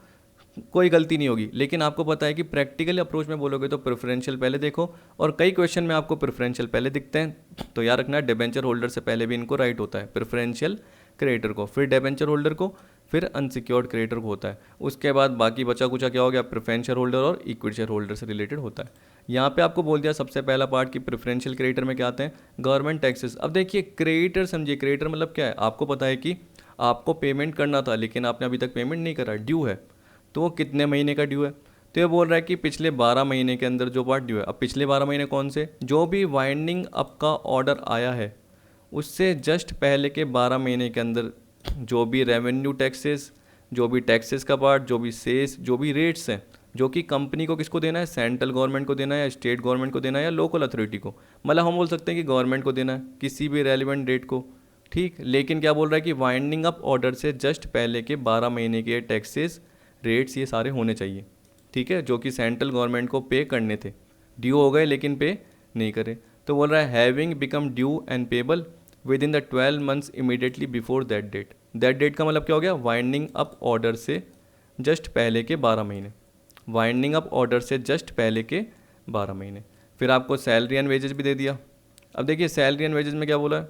कोई गलती नहीं होगी। लेकिन आपको पता है कि प्रैक्टिकल अप्रोच में बोलोगे तो प्रेफरेंशियल पहले देखो, और कई क्वेश्चन में आपको प्रेफरेंशियल पहले दिखते हैं। तो याद रखना डिबेंचर होल्डर से पहले भी इनको राइट होता है, प्रेफरेंशियल क्रेडिटर को, फिर डिबेंचर होल्डर को, फिर अनसिक्योर्ड क्रेडिटर को होता है। उसके बाद बाकी बचा कुचा क्या हो गया, प्रेफरेंशियल होल्डर और इक्विटी शेयर होल्डर से रिलेटेड होता है। यहाँ पे आपको बोल दिया सबसे पहला पार्ट कि प्रेफरेंशियल क्रेडिटर में क्या आते हैं, गवर्नमेंट टैक्सेस। अब देखिए क्रेडिटर समझिए, क्रेडिटर मतलब क्या है, आपको पता है कि आपको पेमेंट करना था लेकिन आपने अभी तक पेमेंट नहीं करा, ड्यू है। तो वो कितने महीने का ड्यू है, तो ये बोल रहा है कि पिछले 12 महीने के अंदर जो पार्ट ड्यू है। अब पिछले 12 महीने कौन से, जो भी वाइंडिंग अप का ऑर्डर आया है उससे जस्ट पहले के 12 महीने के अंदर जो भी रेवेन्यू टैक्सेस, जो भी टैक्सेस का पार्ट, जो भी सेस, जो भी रेट्स हैं, जो कि कंपनी को किसको देना है, सेंट्रल गवर्नमेंट को देना है या स्टेट गवर्नमेंट को देना है या लोकल अथॉरिटी को, मतलब हम बोल सकते हैं कि गवर्नमेंट को देना है किसी भी रेलिवेंट डेट को। ठीक, लेकिन क्या बोल रहा है कि वाइंडिंग अप ऑर्डर से जस्ट पहले के 12 महीने के टैक्सेस, रेट्स, ये सारे होने चाहिए। ठीक है, जो कि सेंट्रल गवर्नमेंट को पे करने थे, ड्यू हो गए लेकिन पे नहीं करे। तो बोल रहा है having become due and payable within the 12 months immediately before that date. That date का मतलब क्या हो गया, वाइंडिंग अप ऑर्डर से जस्ट पहले के 12 महीने, वाइंडिंग अप ऑर्डर से जस्ट पहले के 12 महीने। फिर आपको सैलरी एंड वेजेस भी दे दिया। अब देखिए सैलरी एंड वेजेस में क्या बोला है,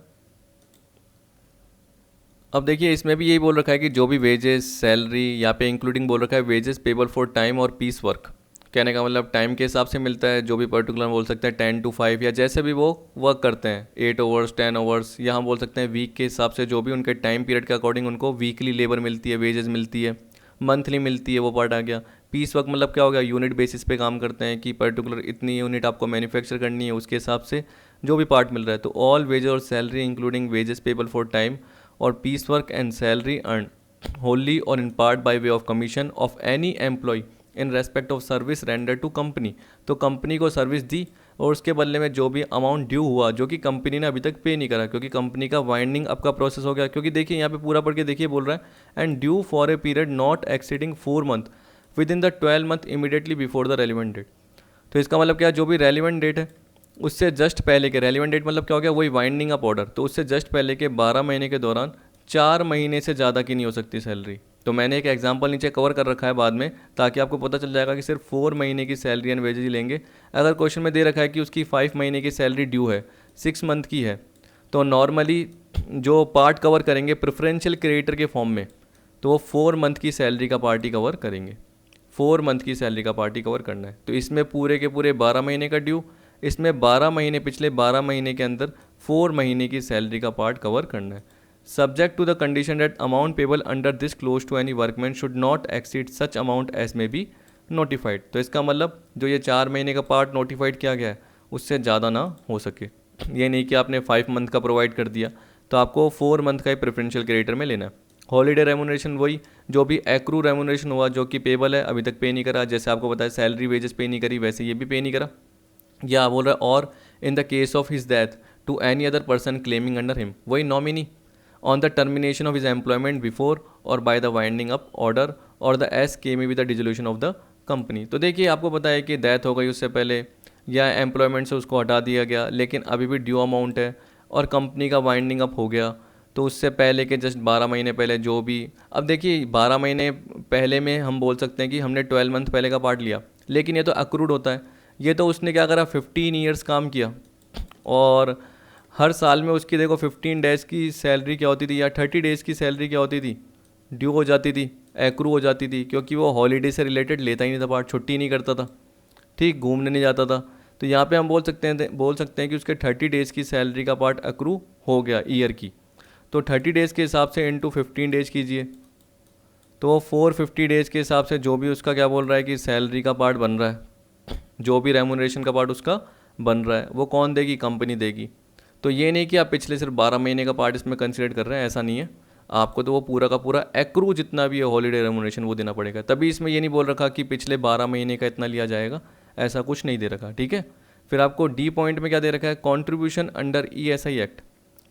अब देखिए इसमें भी यही बोल रखा है कि जो भी वेजेस, सैलरी, यहाँ पे इंक्लूडिंग बोल रखा है वेजेस पेबल फॉर टाइम और पीस वर्क। कहने का मतलब टाइम के हिसाब से मिलता है, जो भी पर्टिकुलर बोल सकते हैं 10 to 5 या जैसे भी वो वर्क करते हैं, 8 आवर्स 10 आवर्स, या हम बोल सकते हैं वीक के हिसाब से जो भी उनके टाइम पीरियड के अकॉर्डिंग उनको वीकली लेबर मिलती है, वेजेस मिलती है, मंथली मिलती है, वो पार्ट आ गया। पीस वर्क मतलब क्या हो गया, यूनिट बेसिस पे काम करते हैं कि पर्टिकुलर इतनी यूनिट आपको मैन्युफैक्चर करनी है, उसके हिसाब से जो भी पार्ट मिल रहा है। तो ऑल वेजेस और salary including wages payable for time और piece work and salary earned wholly or in part by way of commission of any employee in respect of service rendered to company। तो company को service दी और उसके बदले में जो भी amount due हुआ, जो कि कंपनी ने अभी तक पे नहीं करा, क्योंकि कंपनी का वाइंडिंग अप का प्रोसेस हो गया। क्योंकि देखिए यहाँ पे पूरा पढ़ के देखिए बोल रहा है and due for a period not exceeding 4 month within the 12 month immediately before the relevant date. तो इसका मतलब क्या, जो भी रेलिवेंट डेट है उससे जस्ट पहले के, रेलिवेंट डेट मतलब क्या हो गया, वही वाइंडिंग अप ऑर्डर, तो उससे जस्ट पहले के 12 महीने के दौरान 4 महीने से ज़्यादा की नहीं हो सकती सैलरी। तो मैंने एक एग्जांपल नीचे कवर कर रखा है बाद में, ताकि आपको पता चल जाएगा कि सिर्फ 4 महीने की सैलरी एंड वेजेज ही लेंगे। अगर क्वेश्चन में दे रखा है कि उसकी 5 महीने की सैलरी ड्यू है, 6 मंथ की है, तो नॉर्मली जो पार्ट कवर करेंगे प्रेफरेंशियल क्रेडिटर के फॉर्म में, तो वो 4 मंथ की सैलरी का पार्ट ही कवर करेंगे, 4 मंथ की सैलरी का पार्ट ही कवर करना है। तो इसमें पूरे के पूरे 12 महीने का ड्यू, इसमें 12 महीने, पिछले 12 महीने के अंदर 4 महीने की सैलरी का पार्ट कवर करना है। Subject to the condition that amount payable under this clause to any workman should not exceed such amount as may be notified. तो इसका मतलब जो ये 4 महीने का पार्ट नोटिफाइड किया गया है उससे ज़्यादा ना हो सके। ये नहीं कि आपने 5 मंथ का प्रोवाइड कर दिया, तो आपको 4 मंथ का ही प्रेफरेंशियल क्रेडिटर में लेना है। हॉलीडे रेमुनरेशन वही, जो भी एक्रू रेमुनरेशन हुआ जो कि पेबल है, अभी तक पे नहीं करा, जैसे आपको बताया सैलरी वेजेस पे नहीं करी, वैसे ये भी पे नहीं करा। या बोल रहा है और in the case of his death to any other person claiming under him, वही nominee, on the termination of his employment before और by the winding up order और द एस के में with the dissolution of the company. तो देखिए आपको पता है कि डेथ हो गई उससे पहले या एम्प्लॉयमेंट से उसको हटा दिया गया, लेकिन अभी भी ड्यू अमाउंट है और कंपनी का वाइंडिंग अप हो गया, तो उससे पहले के जस्ट 12 महीने पहले जो भी, अब देखिए 12 महीने पहले में हम बोल सकते हैं कि हमने 12 मंथ पहले का पार्ट लिया, लेकिन ये तो अक्रूड होता है। ये तो उसने क्या करा, 15 ईयर्स काम किया और हर साल में उसकी देखो 15 डेज़ की सैलरी क्या होती थी या 30 डेज़ की सैलरी क्या होती थी, ड्यू हो जाती थी, एक्रू हो जाती थी, क्योंकि वो हॉलीडे से रिलेटेड लेता ही नहीं था पार्ट, छुट्टी नहीं करता था, ठीक, घूमने नहीं जाता था। तो यहाँ पे हम बोल सकते हैं कि उसके 30 डेज़ की सैलरी का पार्ट एक्रू हो गया ईयर की। तो 30 डेज़ के हिसाब से इंटू 15 डेज़ कीजिए, तो 450 डेज़ के हिसाब से जो भी उसका क्या बोल रहा है कि सैलरी का पार्ट बन रहा है, जो भी रेमुनरेशन का पार्ट उसका बन रहा है, वो कौन देगी, कंपनी देगी। तो ये नहीं कि आप पिछले सिर्फ 12 महीने का पार्ट इसमें कंसिडर कर रहे हैं, ऐसा नहीं है, आपको तो वो पूरा का पूरा एक्रू जितना भी है हॉलीडे रेमुनरेशन वो देना पड़ेगा। तभी इसमें ये नहीं बोल रखा कि पिछले 12 महीने का इतना लिया जाएगा, ऐसा कुछ नहीं दे रखा, ठीक है। फिर आपको डी पॉइंट में क्या दे रखा है, कॉन्ट्रीब्यूशन अंडर ESI एक्ट।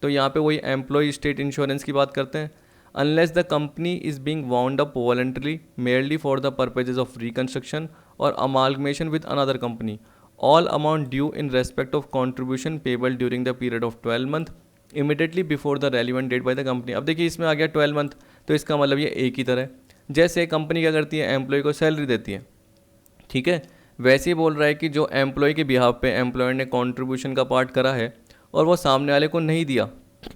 तो यहाँ पे वही एम्प्लॉय स्टेट इंश्योरेंस की बात करते हैं। Unless the company is being wound up voluntary merely for the purposes of reconstruction और amalgamation with another company, all amount due in respect of contribution payable during the period of 12 month immediately before the relevant date by the company. अब देखिए इसमें आ गया 12 month, तो इसका मतलब ये एक ही तरह, जैसे कंपनी क्या करती है, एम्प्लॉय को सैलरी देती है, ठीक है, वैसे ही बोल रहा है कि जो एम्प्लॉय के बिहाफ पे एम्प्लॉयर ने कॉन्ट्रीब्यूशन का पार्ट करा है और वो सामने वाले को नहीं दिया,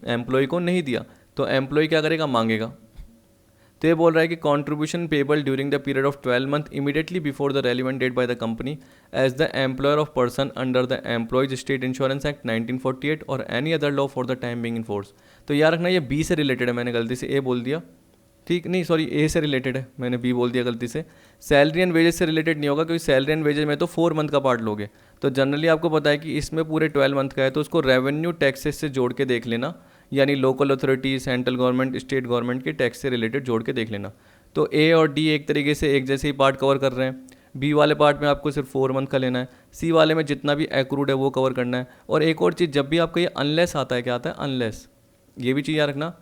एम्प्लॉय को नहीं दिया, तो एम्प्लॉय क्या करेगा, मांगेगा। तो ये बोल रहा है कि contribution payable during the period of 12 month immediately before the relevant date by the company as the employer of person under the employees state insurance act 1948 और any other law for the time being in force. तो याद रखना ये B से related है, मैंने गलती से ए बोल दिया, ठीक, नहीं सॉरी ए से रिलेटेड है, मैंने बी बोल दिया गलती से। सैलरी एंड वेजेस से रिलेटेड नहीं होगा, क्योंकि सैलरी एंड वेजेस में तो 4 मंथ का पार्ट लोगे, तो जनरली आपको पता है कि इसमें पूरे 12 मंथ का है, तो उसको रेवेन्यू टैक्सेस से जोड़ के देख लेना, यानी local authority, central government, state government के टैक्स से रिलेटेड जोड़ के देख लेना। तो ए और डी एक तरीके से एक जैसे ही पार्ट कवर कर रहे हैं, बी वाले पार्ट में आपको सिर्फ 4 मंथ का लेना है, सी वाले में जितना भी एक्रूड है वो कवर करना है। और एक और चीज़, जब भी आपका ये अनलेस आता है, क्या आता है, अनलेस, ये भी चीज़ याद रखना।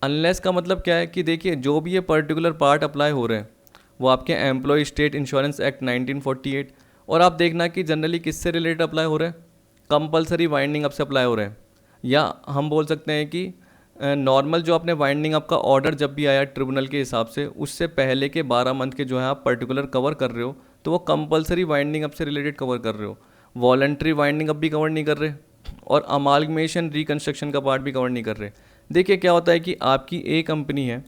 अनलेस का मतलब क्या है कि देखिए जो भी ये पर्टिकुलर पार्ट अप्लाई हो रहे हैं वो आपके एम्प्लॉय स्टेट इंश्योरेंस एक्ट 1948, और आप देखना कि जनरली किससे रिलेटेड अप्लाई हो रहे हैं, कंपलसरी वाइंडिंग अप से अप्लाई हो रहे हैं, या हम बोल सकते हैं कि नॉर्मल जो आपने वाइंडिंग अप का ऑर्डर जब भी आया ट्रिब्यूनल के हिसाब से, उससे पहले के 12 मंथ के जो है आप पर्टिकुलर कवर कर रहे हो, तो वो कंपलसरी वाइंडिंग अप से रिलेटेड कवर कर रहे हो, वॉलंटरी वाइंडिंग अप भी कवर नहीं कर रहे और अमालगमेशन रिकंस्ट्रक्शन का पार्ट भी कवर नहीं कर रहे। देखिए क्या होता है कि आपकी ए कंपनी है,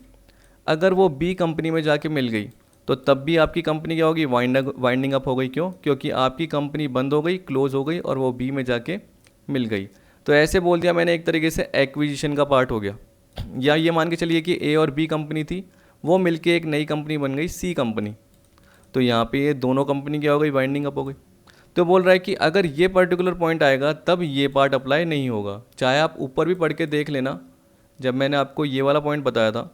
अगर वो बी कंपनी में जाके मिल गई तो तब भी आपकी कंपनी क्या होगी, वाइंडिंग अप हो गई। क्यों? क्योंकि आपकी कंपनी बंद हो गई, क्लोज हो गई और वो बी में जाके मिल गई। तो ऐसे बोल दिया मैंने, एक तरीके से एक्विजिशन का पार्ट हो गया। या ये मान के चलिए कि ए और बी कंपनी थी, वो मिलके एक नई कंपनी बन गई, सी कंपनी। तो यहाँ पे ये दोनों कंपनी क्या हो गई, वाइंडिंग अप हो गई। तो बोल रहा है कि अगर ये पर्टिकुलर पॉइंट आएगा तब ये पार्ट अप्लाई नहीं होगा। चाहे आप ऊपर भी पढ़ के देख लेना, जब मैंने आपको ये वाला पॉइंट बताया था,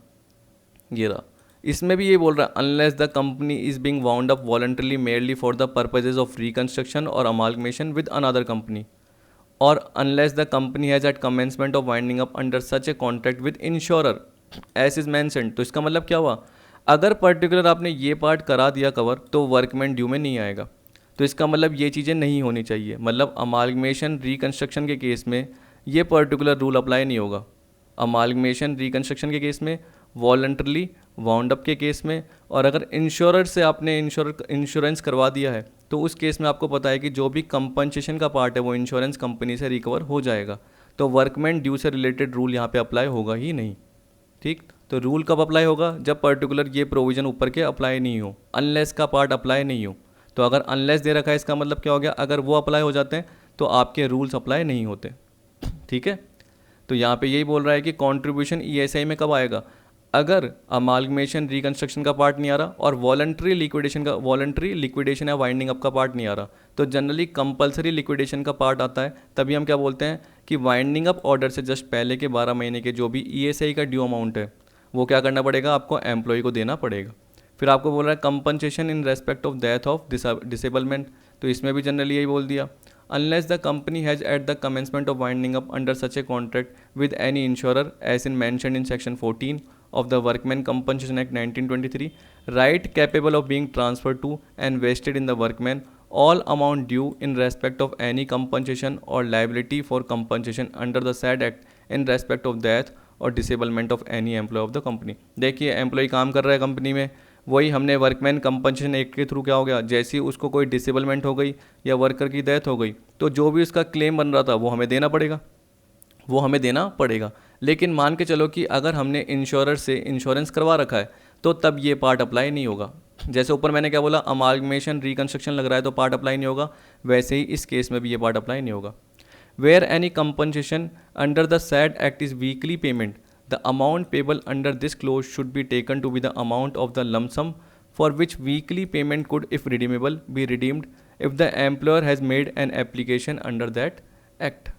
ये रहा, इसमें भी ये बोल रहा है unless the company is being wound up voluntarily merely for the purposes of reconstruction और अमालगमेशन विद अनदर कंपनी, और unless the company has at commencement of winding up under such a contract with insurer as is mentioned. तो इसका मतलब क्या हुआ, अगर particular आपने ये पार्ट करा दिया कवर तो वर्कमैन ड्यू में नहीं आएगा। तो इसका मतलब ये चीज़ें नहीं होनी चाहिए, मतलब अमालगमेशन रिकंस्ट्रक्शन के केस में ये पर्टिकुलर रूल अप्लाई नहीं होगा। अमालगमेशन रिकंस्ट्रक्शन के केस में, वॉलंटरली वाउंड अप के केस में, और अगर इंश्योरर से आपने इंश्योरेंस करवा दिया है तो उस केस में आपको पता है कि जो भी कंपनसेशन का पार्ट है वो इंश्योरेंस कंपनी से रिकवर हो जाएगा। तो वर्कमैन ड्यू से रिलेटेड रूल यहाँ पे अप्लाई होगा ही नहीं, ठीक। तो रूल कब अप्लाई होगा, जब पर्टिकुलर ये प्रोविज़न ऊपर के अप्लाई नहीं हो, अनलेस का पार्ट अप्लाई नहीं हो। तो अगर अनलेस दे रखा है इसका मतलब क्या हो गया, अगर वो अप्लाई हो जाते हैं तो आपके रूल्स अप्लाई नहीं होते, ठीक है। तो यहाँ पे यही बोल रहा है कि कंट्रीब्यूशन ESI में कब आएगा, अगर अमालगमेशन रिकंस्ट्रक्शन का पार्ट नहीं आ रहा और वॉलंटरी लिक्विडेशन या वाइंडिंग अप का पार्ट नहीं आ रहा, तो जनरली कंपलसरी लिक्विडेशन का पार्ट आता है। तभी हम क्या बोलते हैं कि वाइंडिंग अप ऑर्डर से जस्ट पहले के 12 महीने के जो भी ESI का ड्यू अमाउंट है वो क्या करना पड़ेगा, आपको एम्प्लॉय को देना पड़ेगा। फिर आपको बोल रहा है compensation in respect of death of disablement, तो इसमें भी जनरली यही बोल दिया। unless the company has at the commencement of winding up under such a contract with any insurer as in mentioned in section 14 of the Workmen Compensation Act 1923, right capable of being transferred to and vested in the workman all amount due in respect of any compensation or liability for compensation under the said act in respect of death और disablement of any employee of the company. देखिए employee काम कर रहा है company में, वही हमने workman compensation act के थ्रू क्या हो गया, जैसे ही उसको कोई डिसेबलमेंट हो गई या वर्कर की डेथ हो गई तो जो भी उसका क्लेम बन रहा था वो हमें देना पड़ेगा। लेकिन मान के चलो कि अगर हमने इंश्योरर से इंश्योरेंस करवा रखा है तो तब ये पार्ट अप्लाई नहीं होगा। जैसे ऊपर मैंने क्या बोला, अमालगमेशन रिकंस्ट्रक्शन लग रहा है तो पार्ट अप्लाई नहीं होगा, वैसे ही इस केस में भी ये पार्ट अप्लाई नहीं होगा। Where any compensation under the said act is weekly payment, the amount payable under this clause should be taken to be the amount of the lump sum for which weekly payment could, if redeemable, be redeemed if the employer has made an application under that act।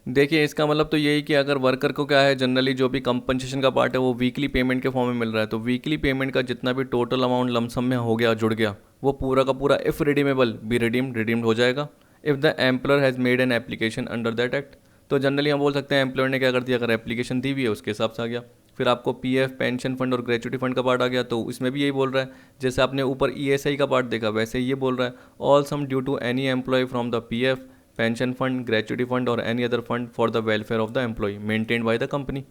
देखिए इसका मतलब तो यही कि अगर worker को क्या है, जनरली जो भी कंपनसेशन का पार्ट है वो वीकली पेमेंट के फॉर्म में मिल रहा है, तो वीकली पेमेंट का जितना भी टोटल अमाउंट लमसम में हो गया, जुड़ गया, वो पूरा का पूरा इफ़ रिडीमेबल बी रिडीम्ड हो जाएगा if the employer has made an application under that act. तो जनरली हम बोल सकते हैं एम्प्लॉयर ने क्या कर दिया, अगर एप्लीकेशन दी हुई है उसके हिसाब से आ गया। फिर आपको पीएफ, पेंशन फंड और ग्रेचुटी फंड का पार्ट आ गया, तो इसमें भी यही बोल रहा है, जैसे आपने ऊपर ईएसआई का पार्ट देखा वैसे ये बोल रहा है, all sum due to any employee from the PF, pension fund, gratuity fund और any other fund for the welfare of the employee maintained by the company.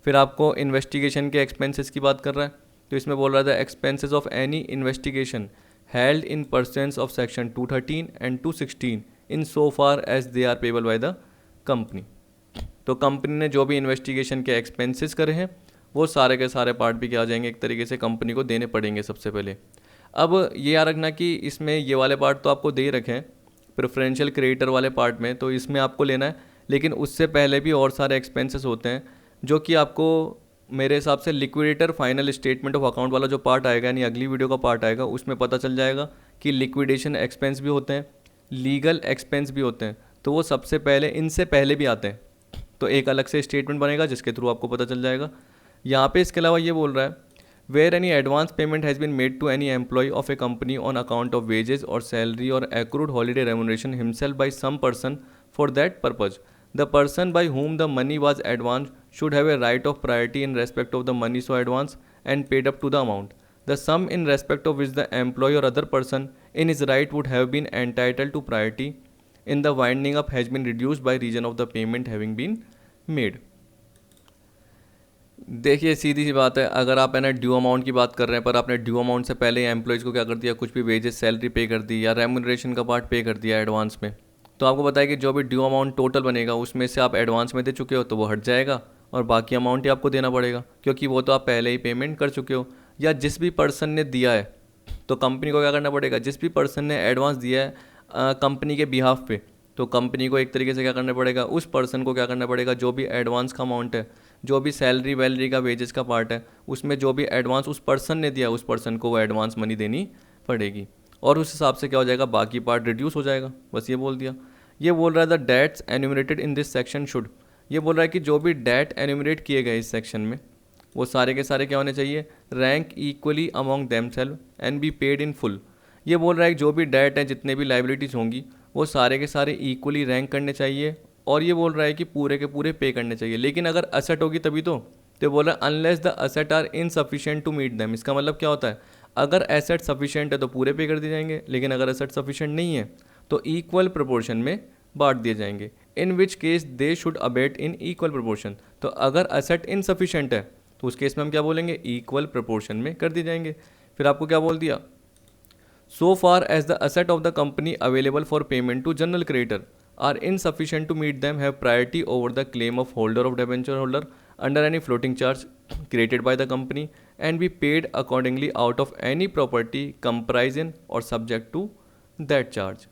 फिर आपको इन्वेस्टिगेशन के एक्सपेंसेस की बात कर रहा है, तो इसमें बोल रहा था expenses of any investigation held in pursuance of section 213 and 216 in so far as they are payable by the company. तो कंपनी ने जो भी इन्वेस्टिगेशन के एक्सपेंसेस करे हैं वो सारे के सारे पार्ट भी क्या आ जाएंगे, एक तरीके से कंपनी को देने पड़ेंगे सबसे पहले। अब ये याद रखना कि इसमें ये वाले पार्ट तो आपको दे ही रखे हैं प्रेफरेंशियल क्रेडिटर वाले पार्ट में, तो इसमें आपको लेना है, लेकिन उससे पहले भी और सारे एक्सपेंसेस होते हैं जो कि आपको मेरे हिसाब से liquidator final statement of account वाला जो पार्ट आएगा, यानी अगली वीडियो का पार्ट आएगा, उसमें पता चल जाएगा कि लिक्विडेशन एक्सपेंस भी होते हैं, लीगल एक्सपेंस भी होते हैं, तो वो सबसे पहले इनसे पहले भी आते हैं, तो एक अलग से स्टेटमेंट बनेगा जिसके थ्रू आपको पता चल जाएगा। यहाँ पे इसके अलावा ये बोल रहा है, where any advance payment has been made to any employee of a company on account of wages और सैलरी और accrued holiday remuneration himself by some person for that purpose, the person by whom the money was advanced should have a right of priority in respect of the money so advanced and paid up to the amount, the sum in respect of which the employee or other person in his right would have been entitled to priority in the winding up has been reduced by reason of the payment having been made। देखिए सीधी सी बात है, अगर आप है ना due amount की बात कर रहे हैं पर आपने ड्यू अमाउंट से पहले एम्प्लॉयज़ को क्या कर दिया, कुछ भी वेजेस सैलरी पे कर दी या रेम्यूनरेशन का पार्ट पे कर दिया एडवांस में, तो आपको बताया कि जो भी ड्यू अमाउंट टोटल बनेगा उसमें से आप एडवांस में दे चुके हो तो वो हट जाएगा और बाकी अमाउंट ही आपको देना पड़ेगा, क्योंकि वो तो आप पहले ही पेमेंट कर चुके हो। या जिस भी पर्सन ने दिया है तो कंपनी को क्या करना पड़ेगा, जिस भी पर्सन ने एडवांस दिया है कंपनी के बिहाफ पे, तो कंपनी को एक तरीके से क्या करना पड़ेगा, उस पर्सन को क्या करना पड़ेगा, जो भी एडवांस का अमाउंट है, जो भी सैलरी वैलरी का वेजेस का पार्ट है, उसमें जो भी एडवांस उस पर्सन ने दिया उस पर्सन को वो एडवांस मनी देनी पड़ेगी, और उस हिसाब से क्या हो जाएगा, बाकी पार्ट रिड्यूस हो जाएगा। बस ये बोल दिया। ये बोल रहा है the debts enumerated in this section should, ये बोल रहा है कि जो भी डेट एन्यूमरेट किए गए इस सेक्शन में वो सारे के सारे क्या होने चाहिए, rank equally among themselves and be paid in full. ये बोल रहा है कि जो भी डेट है, जितने भी लाइबिलिटीज़ होंगी वो सारे के सारे इक्वली रैंक करने चाहिए, और ये बोल रहा है कि पूरे के पूरे पे करने चाहिए। लेकिन अगर असेट होगी तभी तो बोल रहा है unless the asset are insufficient to meet them. इसका मतलब क्या होता है, अगर एसेट सफिशिएंट है तो पूरे पे कर दिए जाएंगे, लेकिन अगर एसेट सफिशिएंट नहीं है तो इक्वल प्रोपोर्शन में बांट दिए जाएंगे, in which case they should abate in equal proportion. तो अगर एसेट इनसफिशिएंट है तो उस केस में हम क्या बोलेंगे, इक्वल प्रोपोर्शन में कर दिए जाएंगे। फिर आपको क्या बोल दिया, so far as the asset of the company available for payment to general creditor are insufficient to meet them have priority over the claim of holder of debenture holder under any floating charge created by the company and be paid accordingly out of any property comprising or subject to that charge।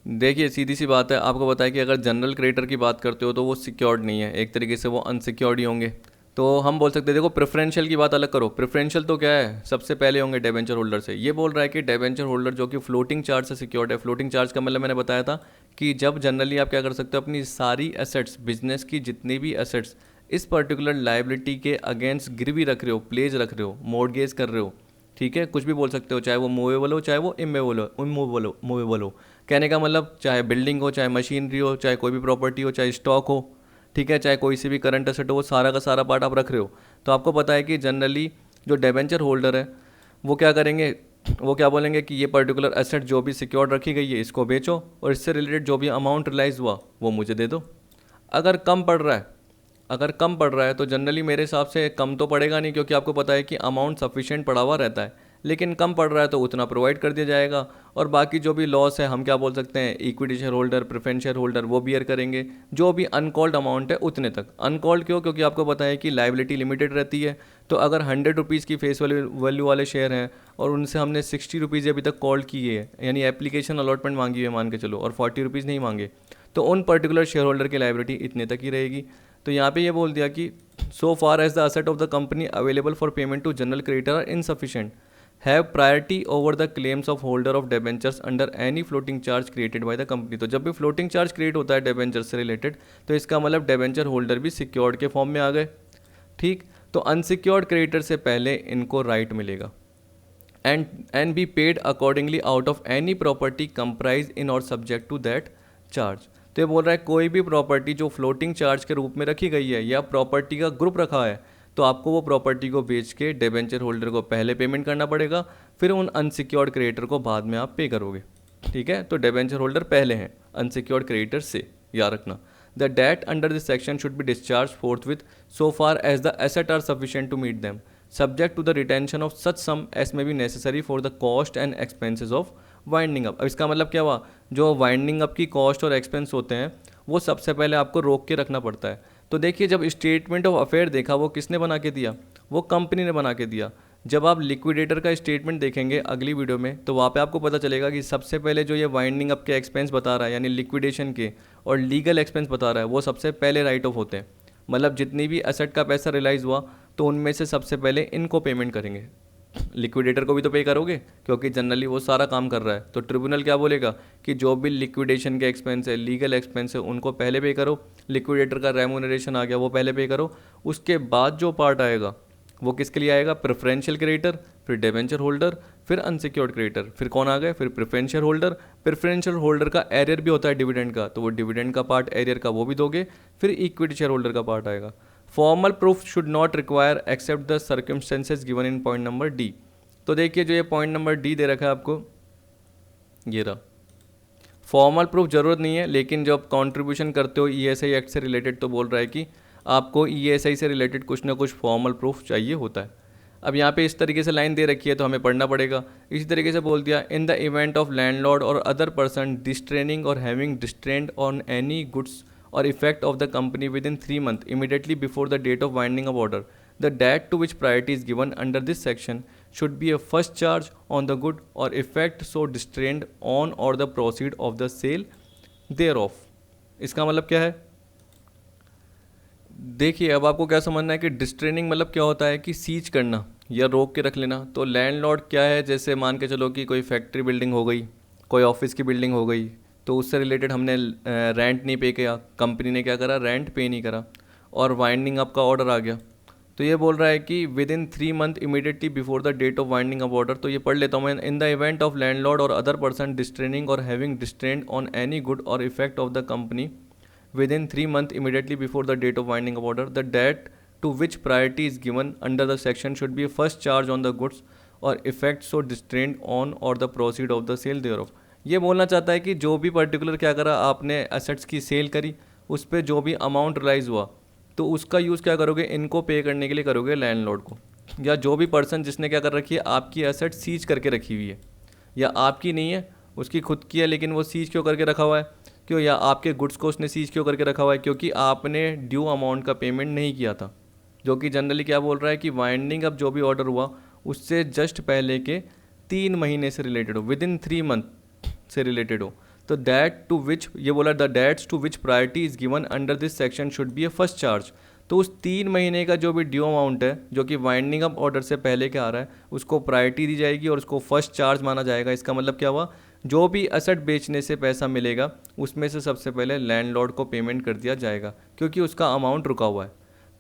देखिए सीधी सी बात है, आपको बताया कि अगर general creditor की बात करते हो तो वो सिक्योर्ड नहीं है, एक तरीके से वो अनसिक्योर्ड ही होंगे। तो हम बोल सकते हैं, देखो प्रेफरेंशियल की बात अलग करो, प्रेफरेंशियल तो क्या है, सबसे पहले होंगे डेबेंचर होल्डर से। ये बोल रहा है कि डेबेंचर होल्डर जो कि फ्लोटिंग चार्ज से सिक्योर्ड है। फ्लोटिंग चार्ज का मतलब मैंने बताया था कि जब जनरली आप क्या कर सकते हो, अपनी सारी एसेट्स, बिजनेस की जितनी भी एसेट्स इस पर्टिकुलर लाइबिलिटी के अगेंस्ट गिरवी रख रहे हो, प्लेज रख रहे हो, मॉर्गेज कर रहे हो, ठीक है, कुछ भी बोल सकते हो, चाहे वो मूवेबल हो चाहे वो इमूवेबल हो। कहने का मतलब चाहे बिल्डिंग हो, चाहे मशीनरी हो, चाहे कोई भी प्रॉपर्टी हो, चाहे स्टॉक हो, ठीक है, चाहे कोई सी भी करंट एसेट हो, वो सारा का सारा पार्ट आप रख रहे हो। तो आपको पता है कि जनरली जो डिबेंचर होल्डर है वो क्या करेंगे, वो क्या बोलेंगे कि ये पर्टिकुलर एसेट जो भी सिक्योर्ड रखी गई है इसको बेचो और इससे रिलेटेड जो भी अमाउंट रिलाइज हुआ वो मुझे दे दो। अगर कम पड़ रहा है, अगर कम पड़ रहा है तो जनरली मेरे हिसाब से कम तो पड़ेगा नहीं, क्योंकि आपको पता है कि अमाउंट सफिशिएंट पड़ा हुआ रहता है, लेकिन कम पड़ रहा है तो उतना प्रोवाइड कर दिया जाएगा। और बाकी जो भी लॉस है हम क्या बोल सकते हैं, equity share holder, preference share holder वो बियर करेंगे जो भी अनकॉल्ड अमाउंट है उतने तक। अनकॉल्ड क्यों, क्योंकि आपको पता है कि लाइबिलिटी लिमिटेड रहती है। तो अगर 100 रुपीज़ की फेस वैल्यू वाले शेयर हैं और उनसे हमने 60 रुपीज़ अभी तक कॉल किए है, यानी एप्लीकेशन अलॉटमेंट मांगी है मान के चलो, और 40 रुपीज़ नहीं मांगे, तो उन पर्टिकुलर शेयर होल्डर की लाइबिलिटी इतने तक ही रहेगी। तो यहाँ पे ये बोल दिया कि so far as the asset of the company available for payment to general creditor are insufficient have priority over the claims of holder of debentures under any floating charge created by the company. तो जब भी floating charge create होता है debenture से related, तो इसका मतलब debenture holder भी सिक्योर्ड के फॉर्म में आ गए। ठीक, तो अनसिक्योर्ड क्रेडिटर से पहले इनको राइट मिलेगा and be paid accordingly out of any property comprised in और सब्जेक्ट टू दैट चार्ज। तो ये बोल रहा है कोई भी प्रॉपर्टी जो फ्लोटिंग चार्ज के रूप में रखी गई है या प्रॉपर्टी का ग्रुप रखा है, तो आपको वो प्रॉपर्टी को बेच के डिबेंचर होल्डर को पहले पेमेंट करना पड़ेगा, फिर उन अनसिक्योर्ड क्रेडिटर को बाद में आप पे करोगे। ठीक है, तो डिबेंचर होल्डर पहले हैं अनसिक्योर्ड क्रेडिटर से, याद रखना। The debt under this section should be discharged forthwith so far as the asset are sufficient to meet them subject to the retention of such sum as may be necessary for the cost and expenses of winding up. अब इसका मतलब क्या हुआ, जो winding up की cost और expense होते हैं वो सबसे पहले आपको रोक के रखना पड़ता है। तो देखिए, जब स्टेटमेंट ऑफ अफेयर देखा वो किसने बना के दिया, वो कंपनी ने बना के दिया। जब आप लिक्विडेटर का स्टेटमेंट देखेंगे अगली वीडियो में, तो वहाँ पे आपको पता चलेगा कि सबसे पहले जो ये वाइंडिंग अप के एक्सपेंस बता रहा है, यानी लिक्विडेशन के और लीगल एक्सपेंस बता रहा है, वो सबसे पहले राइट ऑफ होते हैं। मतलब जितनी भी एसेट का पैसा रिलाइज हुआ तो उनमें से सबसे पहले इनको पेमेंट करेंगे। लिक्विडेटर को भी तो पे करोगे, क्योंकि जनरली वो सारा काम कर रहा है। तो ट्रिब्यूनल क्या बोलेगा कि जो भी लिक्विडेशन के एक्सपेंस है, लीगल एक्सपेंस है, उनको पहले पे करो। लिक्विडेटर का रेम्यूनरेशन आ गया वो पहले पे करो। उसके बाद जो पार्ट आएगा वो किसके लिए आएगा, प्रेफरेंशियल क्रेडिटर, फिर डिबेंचर होल्डर, फिर अनसिक्योर्ड क्रेडिटर, फिर कौन आ गए, फिर प्रेफरेंशियल होल्डर। प्रेफरेंशियल होल्डर का एरियर भी होता है डिविडेंड का, तो वो डिविडेंड का पार्ट एरियर का वो भी दोगे। फिर इक्विटी शेयर होल्डर का पार्ट आएगा। Formal proof should not require except the circumstances given in point number D. तो देखिए, जो ये पॉइंट नंबर डी दे रखा है आपको, ये रहा, फॉर्मल प्रूफ ज़रूरत नहीं है, लेकिन जब कंट्रीब्यूशन करते हो ईएसआई एक्ट से रिलेटेड, तो बोल रहा है कि आपको ईएसआई से रिलेटेड कुछ ना कुछ फॉर्मल प्रूफ चाहिए होता है। अब यहाँ पे इस तरीके से लाइन दे रखी है तो हमें पढ़ना पड़ेगा। इसी तरीके से बोल दिया, in the event of landlord और अदर पर्सन डिस्ट्रेनिंग और having distrained on any goods और effect of the company within 3 months immediately before the date of winding up order, the date to which priority is given under this section should be a first charge on the good or effect so distrained on or the proceed of the sale thereof। इसका मतलब क्या है, देखिए अब आपको क्या समझना है कि डिस्ट्रेनिंग मतलब क्या होता है कि सीज करना या रोक के रख लेना। तो लैंडलॉर्ड क्या है, जैसे मान के चलो कि कोई फैक्ट्री बिल्डिंग हो गई, कोई ऑफिस की बिल्डिंग हो गई, तो उससे रिलेटेड हमने रेंट नहीं पे किया, कंपनी ने क्या करा, रेंट पे नहीं करा, और वाइंडिंग अप का ऑर्डर आ गया। तो ये बोल रहा है कि within 3 months immediately before the date of winding up order. तो ये पढ़ लेता हूँ मैं, in the event of landlord और अदर पर्सन डिस्ट्रेनिंग और having distrained on any good और effect of the company within 3 months immediately before the date of winding up order, the date to which priority is given under the section should be first charge on the goods और effect so distrained on और the proceed of the sale thereof. ये बोलना चाहता है कि जो भी particular क्या करा आपने, एसेट्स की सेल करी, उस पर जो भी अमाउंट रिलाइज हुआ, तो उसका यूज़ क्या करोगे, इनको पे करने के लिए करोगे लैंडलॉर्ड को, या जो भी पर्सन जिसने क्या कर रखी है, आपकी एसेट सीज करके रखी हुई है, या आपकी नहीं है उसकी खुद की है, लेकिन वो सीज क्यों करके रखा हुआ है, क्यों, या आपके गुड्स को उसने सीज क्यों करके रखा हुआ है, क्योंकि आपने ड्यू अमाउंट का पेमेंट नहीं किया था। जो कि जनरली क्या बोल रहा है कि वाइंडिंग अप जो भी ऑर्डर हुआ उससे जस्ट पहले के 3 महीने से रिलेटेड हो, विद इन 3 months से रिलेटेड हो। तो दैट टू विच, ये बोला the dates to which priority is given under this section should be a first charge. तो उस 3 महीने का जो भी ड्यू अमाउंट है, जो कि वाइंडिंग अप ऑर्डर से पहले क्या आ रहा है, उसको प्रायोरिटी दी जाएगी और उसको फर्स्ट चार्ज माना जाएगा। इसका मतलब क्या हुआ, जो भी एसेट बेचने से पैसा मिलेगा उसमें से सबसे पहले लैंडलॉर्ड को पेमेंट कर दिया जाएगा, क्योंकि उसका अमाउंट रुका हुआ है।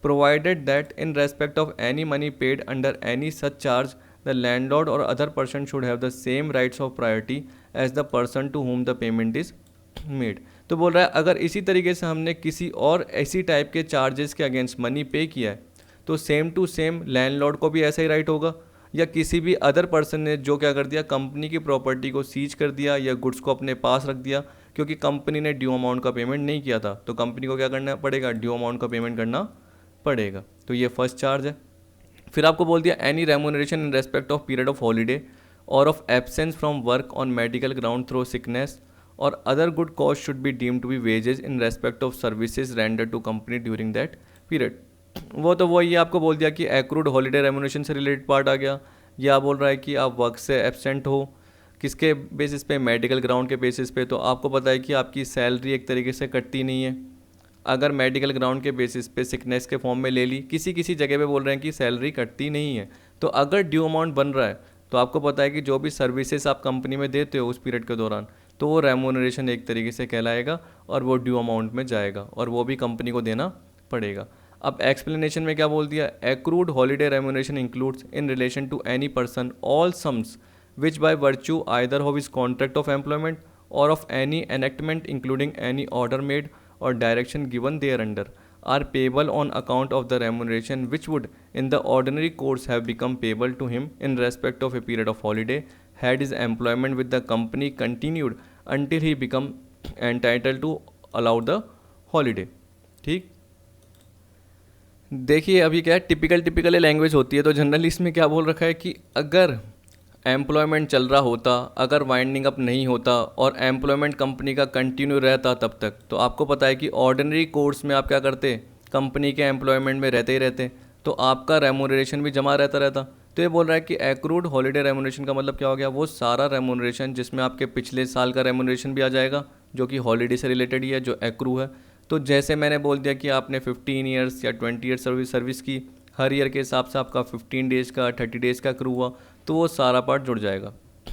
Provided that in respect of any money paid under any such charge the landlord और other person should have the same rights of priority as the person to whom the payment is made. तो बोल रहा है अगर इसी तरीके से हमने किसी और ऐसी टाइप के चार्जेस के अगेंस्ट मनी पे किया है तो सेम टू सेम लैंडलॉर्ड को भी ऐसा ही राइट होगा, या किसी भी अदर पर्सन ने जो क्या कर दिया, कंपनी की प्रॉपर्टी को सीज कर दिया या गुड्स को अपने पास रख दिया क्योंकि कंपनी ने ड्यू अमाउंट का पेमेंट नहीं किया था, तो कंपनी को क्या करना पड़ेगा, ड्यू अमाउंट का पेमेंट करना पड़ेगा। तो ये फर्स्ट चार्ज है। फिर आपको बोल दिया any remuneration in respect of period of holiday और of absence from work on medical ground through sickness और other good cost should be deemed to be wages in respect of services render to company during that period. वो तो वही आपको बोल दिया कि accrued holiday remuneration से related part आ गया। या बोल रहा है कि आप वर्क से एब्सेंट हो, किसके बेसिस पे, मेडिकल ग्राउंड के बेसिस पे, तो आपको पता है कि आपकी सैलरी एक तरीके से कटती नहीं है। अगर मेडिकल ग्राउंड के बेसिस पे सिकनेस के फॉर्म में ले ली, किसी किसी जगह पे बोल रहे हैं कि सैलरी कटती नहीं है, तो अगर ड्यू अमाउंट बन रहा है तो आपको पता है कि जो भी सर्विसेज आप कंपनी में देते हो उस पीरियड के दौरान, तो वो रेम्यूनरेशन एक तरीके से कहलाएगा और वो ड्यू अमाउंट में जाएगा और वो भी कंपनी को देना पड़ेगा। अब एक्सप्लेनेशन में क्या बोल दिया, accrued holiday remuneration includes in relation to any person all sums which by virtue either of his contract of employment or of any enactment including any order made or direction given thereunder are payable on account of the remuneration which would in the ordinary course have become payable to him in respect of a period of holiday had his employment with the company continued until he become entitled to allow the holiday। ठीक, देखिए अभी क्या है, typical language होती है, तो generally इसमें क्या बोल रखा है कि अगर एम्प्लॉयमेंट चल रहा होता, अगर वाइंडिंग अप नहीं होता और एम्प्लॉयमेंट कंपनी का कंटिन्यू रहता तब तक, तो आपको पता है कि ऑर्डिनरी कोर्स में आप क्या करते, कंपनी के एम्प्लॉयमेंट में रहते ही रहते, तो आपका रेम्यूनरेशन भी जमा रहता। तो ये बोल रहा है कि एक्रूड हॉलीडे रेम्यूनरेशन का मतलब क्या हो गया, वो सारा रेम्यूनरेशन जिसमें आपके पिछले साल का रेम्यूनरेशन भी आ जाएगा जो कि हॉलीडे से रिलेटेड ही है, जो एक्रू है। तो जैसे मैंने बोल दिया कि आपने 15 ईयर्स या 20 ईयर्स सर्विस की, हर ईयर के हिसाब से आपका 15 डेज़ का 30 डेज़ का एक्रू हुआ, तो वो सारा पार्ट जुड़ जाएगा,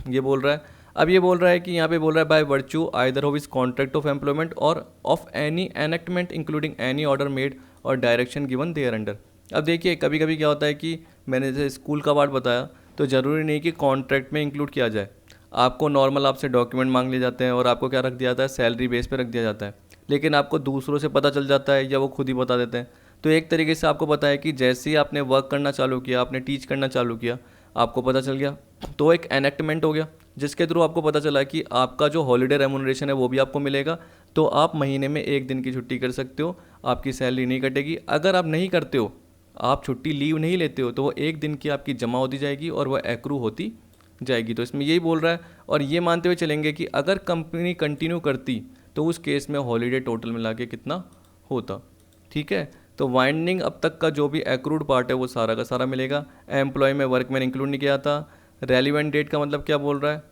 ये बोल रहा है। अब ये बोल रहा है कि यहाँ पे बोल रहा है by virtue either of his contract of employment और of any enactment including any order made और डायरेक्शन गिवन देयर अंडर। अब देखिए कभी कभी क्या होता है कि मैंने जैसे स्कूल का पार्ट बताया, तो ज़रूरी नहीं कि कॉन्ट्रैक्ट में इंक्लूड किया जाए, आपको नॉर्मल आपसे डॉक्यूमेंट मांग लिए जाते हैं और आपको क्या रख दिया जाता है, सैलरी बेस पे रख दिया जाता है, लेकिन आपको दूसरों से पता चल जाता है या वो खुद ही बता देते हैं। तो एक तरीके से आपको पता है कि जैसे ही आपने वर्क करना चालू किया, आपने टीच करना चालू किया, आपको पता चल गया, तो एक एनेक्टमेंट हो गया जिसके थ्रू आपको पता चला कि आपका जो हॉलीडे रेम्यूनरेशन है वो भी आपको मिलेगा, तो आप महीने में 1 दिन की छुट्टी कर सकते हो, आपकी सैलरी नहीं कटेगी। अगर आप नहीं करते हो, आप छुट्टी लीव नहीं लेते हो, तो वो 1 दिन की आपकी जमा होती जाएगी और वह एक्रू होती जाएगी। तो इसमें यही बोल रहा है, और ये मानते हुए चलेंगे कि अगर कंपनी कंटिन्यू करती तो उस केस में हॉलीडे टोटल मिला के कितना होता। ठीक है, तो वाइंडिंग अब तक का जो भी एक्रूड पार्ट है वो सारा का सारा मिलेगा। एम्प्लॉय में वर्क मैंने इंक्लूड नहीं किया था। रेलिवेंट डेट का मतलब क्या बोल रहा है,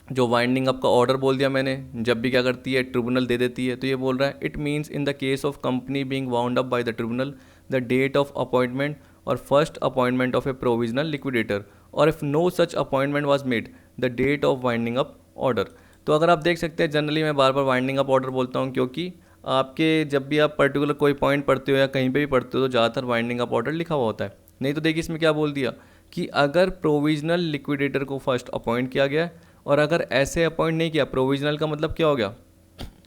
जो वाइंडिंग अप का ऑर्डर बोल दिया मैंने, जब भी क्या करती है, ट्रिब्यूनल दे देती है, तो ये बोल रहा है it means in the case of company being wound up by the tribunal the date of appointment और first appointment of a provisional liquidator और if no such appointment was made the date of winding up order. तो अगर आप देख सकते हैं, generally मैं बार बार वाइंडिंग अप ऑर्डर बोलता हूँ क्योंकि आपके जब भी आप पर्टिकुलर कोई पॉइंट पढ़ते हो या कहीं पे भी पढ़ते हो तो ज़्यादातर वाइंडिंग अप ऑर्डर लिखा हुआ होता है। नहीं तो देखिए इसमें क्या बोल दिया कि अगर प्रोविजनल लिक्विडेटर को फर्स्ट अपॉइंट किया गया और अगर ऐसे अपॉइंट नहीं किया, प्रोविजनल का मतलब क्या हो गया,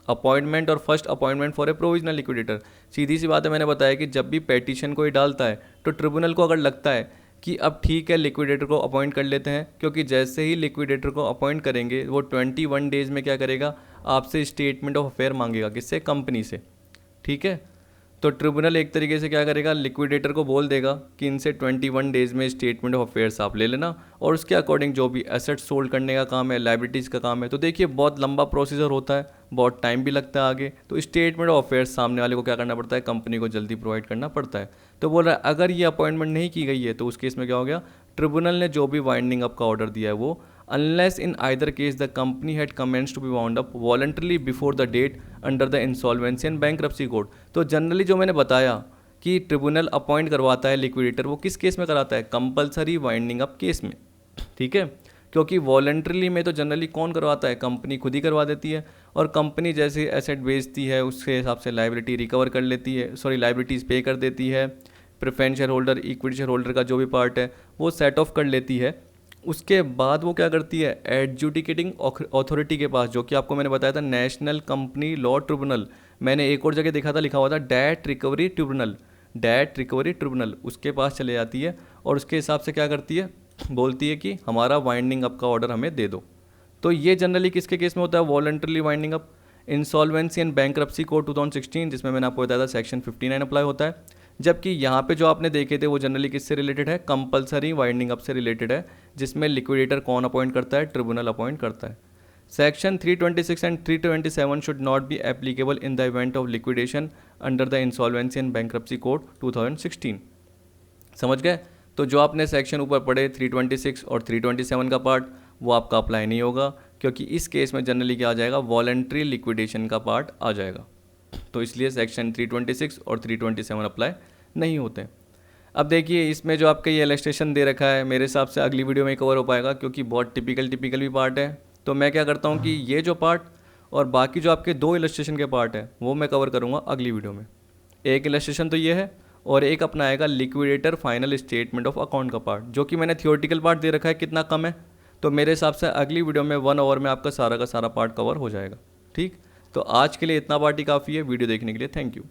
अपॉइंटमेंट और first appointment for a provisional liquidator. सीधी सी बात है, मैंने बताया कि जब भी पेटिशन कोई डालता है तो ट्रिब्यूनल को अगर लगता है कि अब ठीक है लिक्विडेटर को अपॉइंट कर लेते हैं, क्योंकि जैसे ही लिक्विडेटर को अपॉइंट करेंगे वो 21 डेज़ में क्या करेगा, आपसे स्टेटमेंट ऑफ अफेयर मांगेगा, किससे, कंपनी से। ठीक है, तो ट्रिब्यूनल एक तरीके से क्या करेगा, लिक्विडेटर को बोल देगा कि इनसे 21 डेज़ में स्टेटमेंट ऑफ अफेयर्स आप ले लेना और उसके अकॉर्डिंग जो भी एसेट्स सोल्ड करने का काम है, लाइबिलिटीज़ का काम है। तो देखिए बहुत लंबा प्रोसीजर होता है, बहुत टाइम भी लगता है आगे, तो स्टेटमेंट ऑफ अफेयर्स सामने वाले को क्या करना पड़ता है, कंपनी को जल्दी प्रोवाइड करना पड़ता है। तो बोल रहा है अगर ये अपॉइंटमेंट नहीं की गई है तो उस केस में क्या हो गया, ट्रिब्यूनल ने जो भी वाइंडिंग अप का ऑर्डर दिया है वो unless in either case the company had commenced to be wound up voluntarily before the date under the insolvency and bankruptcy code। तो जनरली जो मैंने बताया कि ट्रिब्यूनल अपॉइंट करवाता है लिक्विडेटर, वो किस केस में कराता है, कंपलसरी वाइंडिंग अप केस में। ठीक है, क्योंकि वॉलंटरीली में तो जनरली कौन करवाता है, कंपनी खुद ही करवा देती है, और कंपनी जैसे एसेट बेचती है उसके हिसाब से लाइबिलिटी रिकवर कर लेती है, लाइबिलिटीज़ पे कर देती है, preference share holder, equity share holder का जो भी पार्ट है वो सेट ऑफ कर लेती है, उसके बाद वो क्या करती है, एडजुडिकेटिंग अथॉरिटी के पास, जो कि आपको मैंने बताया था नेशनल कंपनी लॉ ट्रिब्यूनल, मैंने एक और जगह देखा था लिखा हुआ था date recovery tribunal, date recovery tribunal, उसके पास चले जाती है और उसके हिसाब से क्या करती है, बोलती है कि हमारा वाइंडिंग अप का ऑर्डर हमें दे दो। तो ये जनरली किसके केस में होता है, voluntarily winding up. Insolvency and bankruptcy code 2016, जिसमें मैंने आपको बताया था सेक्शन 59 अप्लाई होता है। जबकि यहाँ पे जो आपने देखे थे वो जनरली किससे रिलेटेड है, कंपलसरी वाइंडिंग अप से रिलेटेड है, जिसमें लिक्विडेटर कौन अपॉइंट करता है, ट्रिब्यूनल अपॉइंट करता है। Section 326 and 327 should not be applicable in the event of liquidation under the insolvency and bankruptcy code 2016। समझ गए? तो जो आपने सेक्शन ऊपर पढ़े 326 और 327 का पार्ट, वो आपका अप्लाई नहीं होगा, क्योंकि इस केस में जनरली क्या आ जाएगा, वॉलंटरी लिक्विडेशन का पार्ट आ जाएगा। तो इसलिए सेक्शन 326 और 327 अप्लाई नहीं होते। अब देखिए इसमें जो आपका ये इलस्ट्रेशन दे रखा है, मेरे हिसाब से अगली वीडियो में कवर हो पाएगा, क्योंकि बहुत टिपिकल भी पार्ट है। तो मैं क्या करता हूँ कि ये जो पार्ट और बाकी जो आपके 2 इलस्ट्रेशन के पार्ट है वो मैं कवर करूँगा अगली वीडियो में। एक इलस्ट्रेशन तो ये है और एक अपना आएगा liquidator final statement of account का पार्ट, जो कि मैंने थियोरेटिकल पार्ट दे रखा है कितना कम है। तो मेरे हिसाब से अगली वीडियो में 1 आवर में आपका सारा का सारा पार्ट कवर हो जाएगा। ठीक, तो आज के लिए इतना पार्ट ही काफ़ी है। वीडियो देखने के लिए थैंक यू।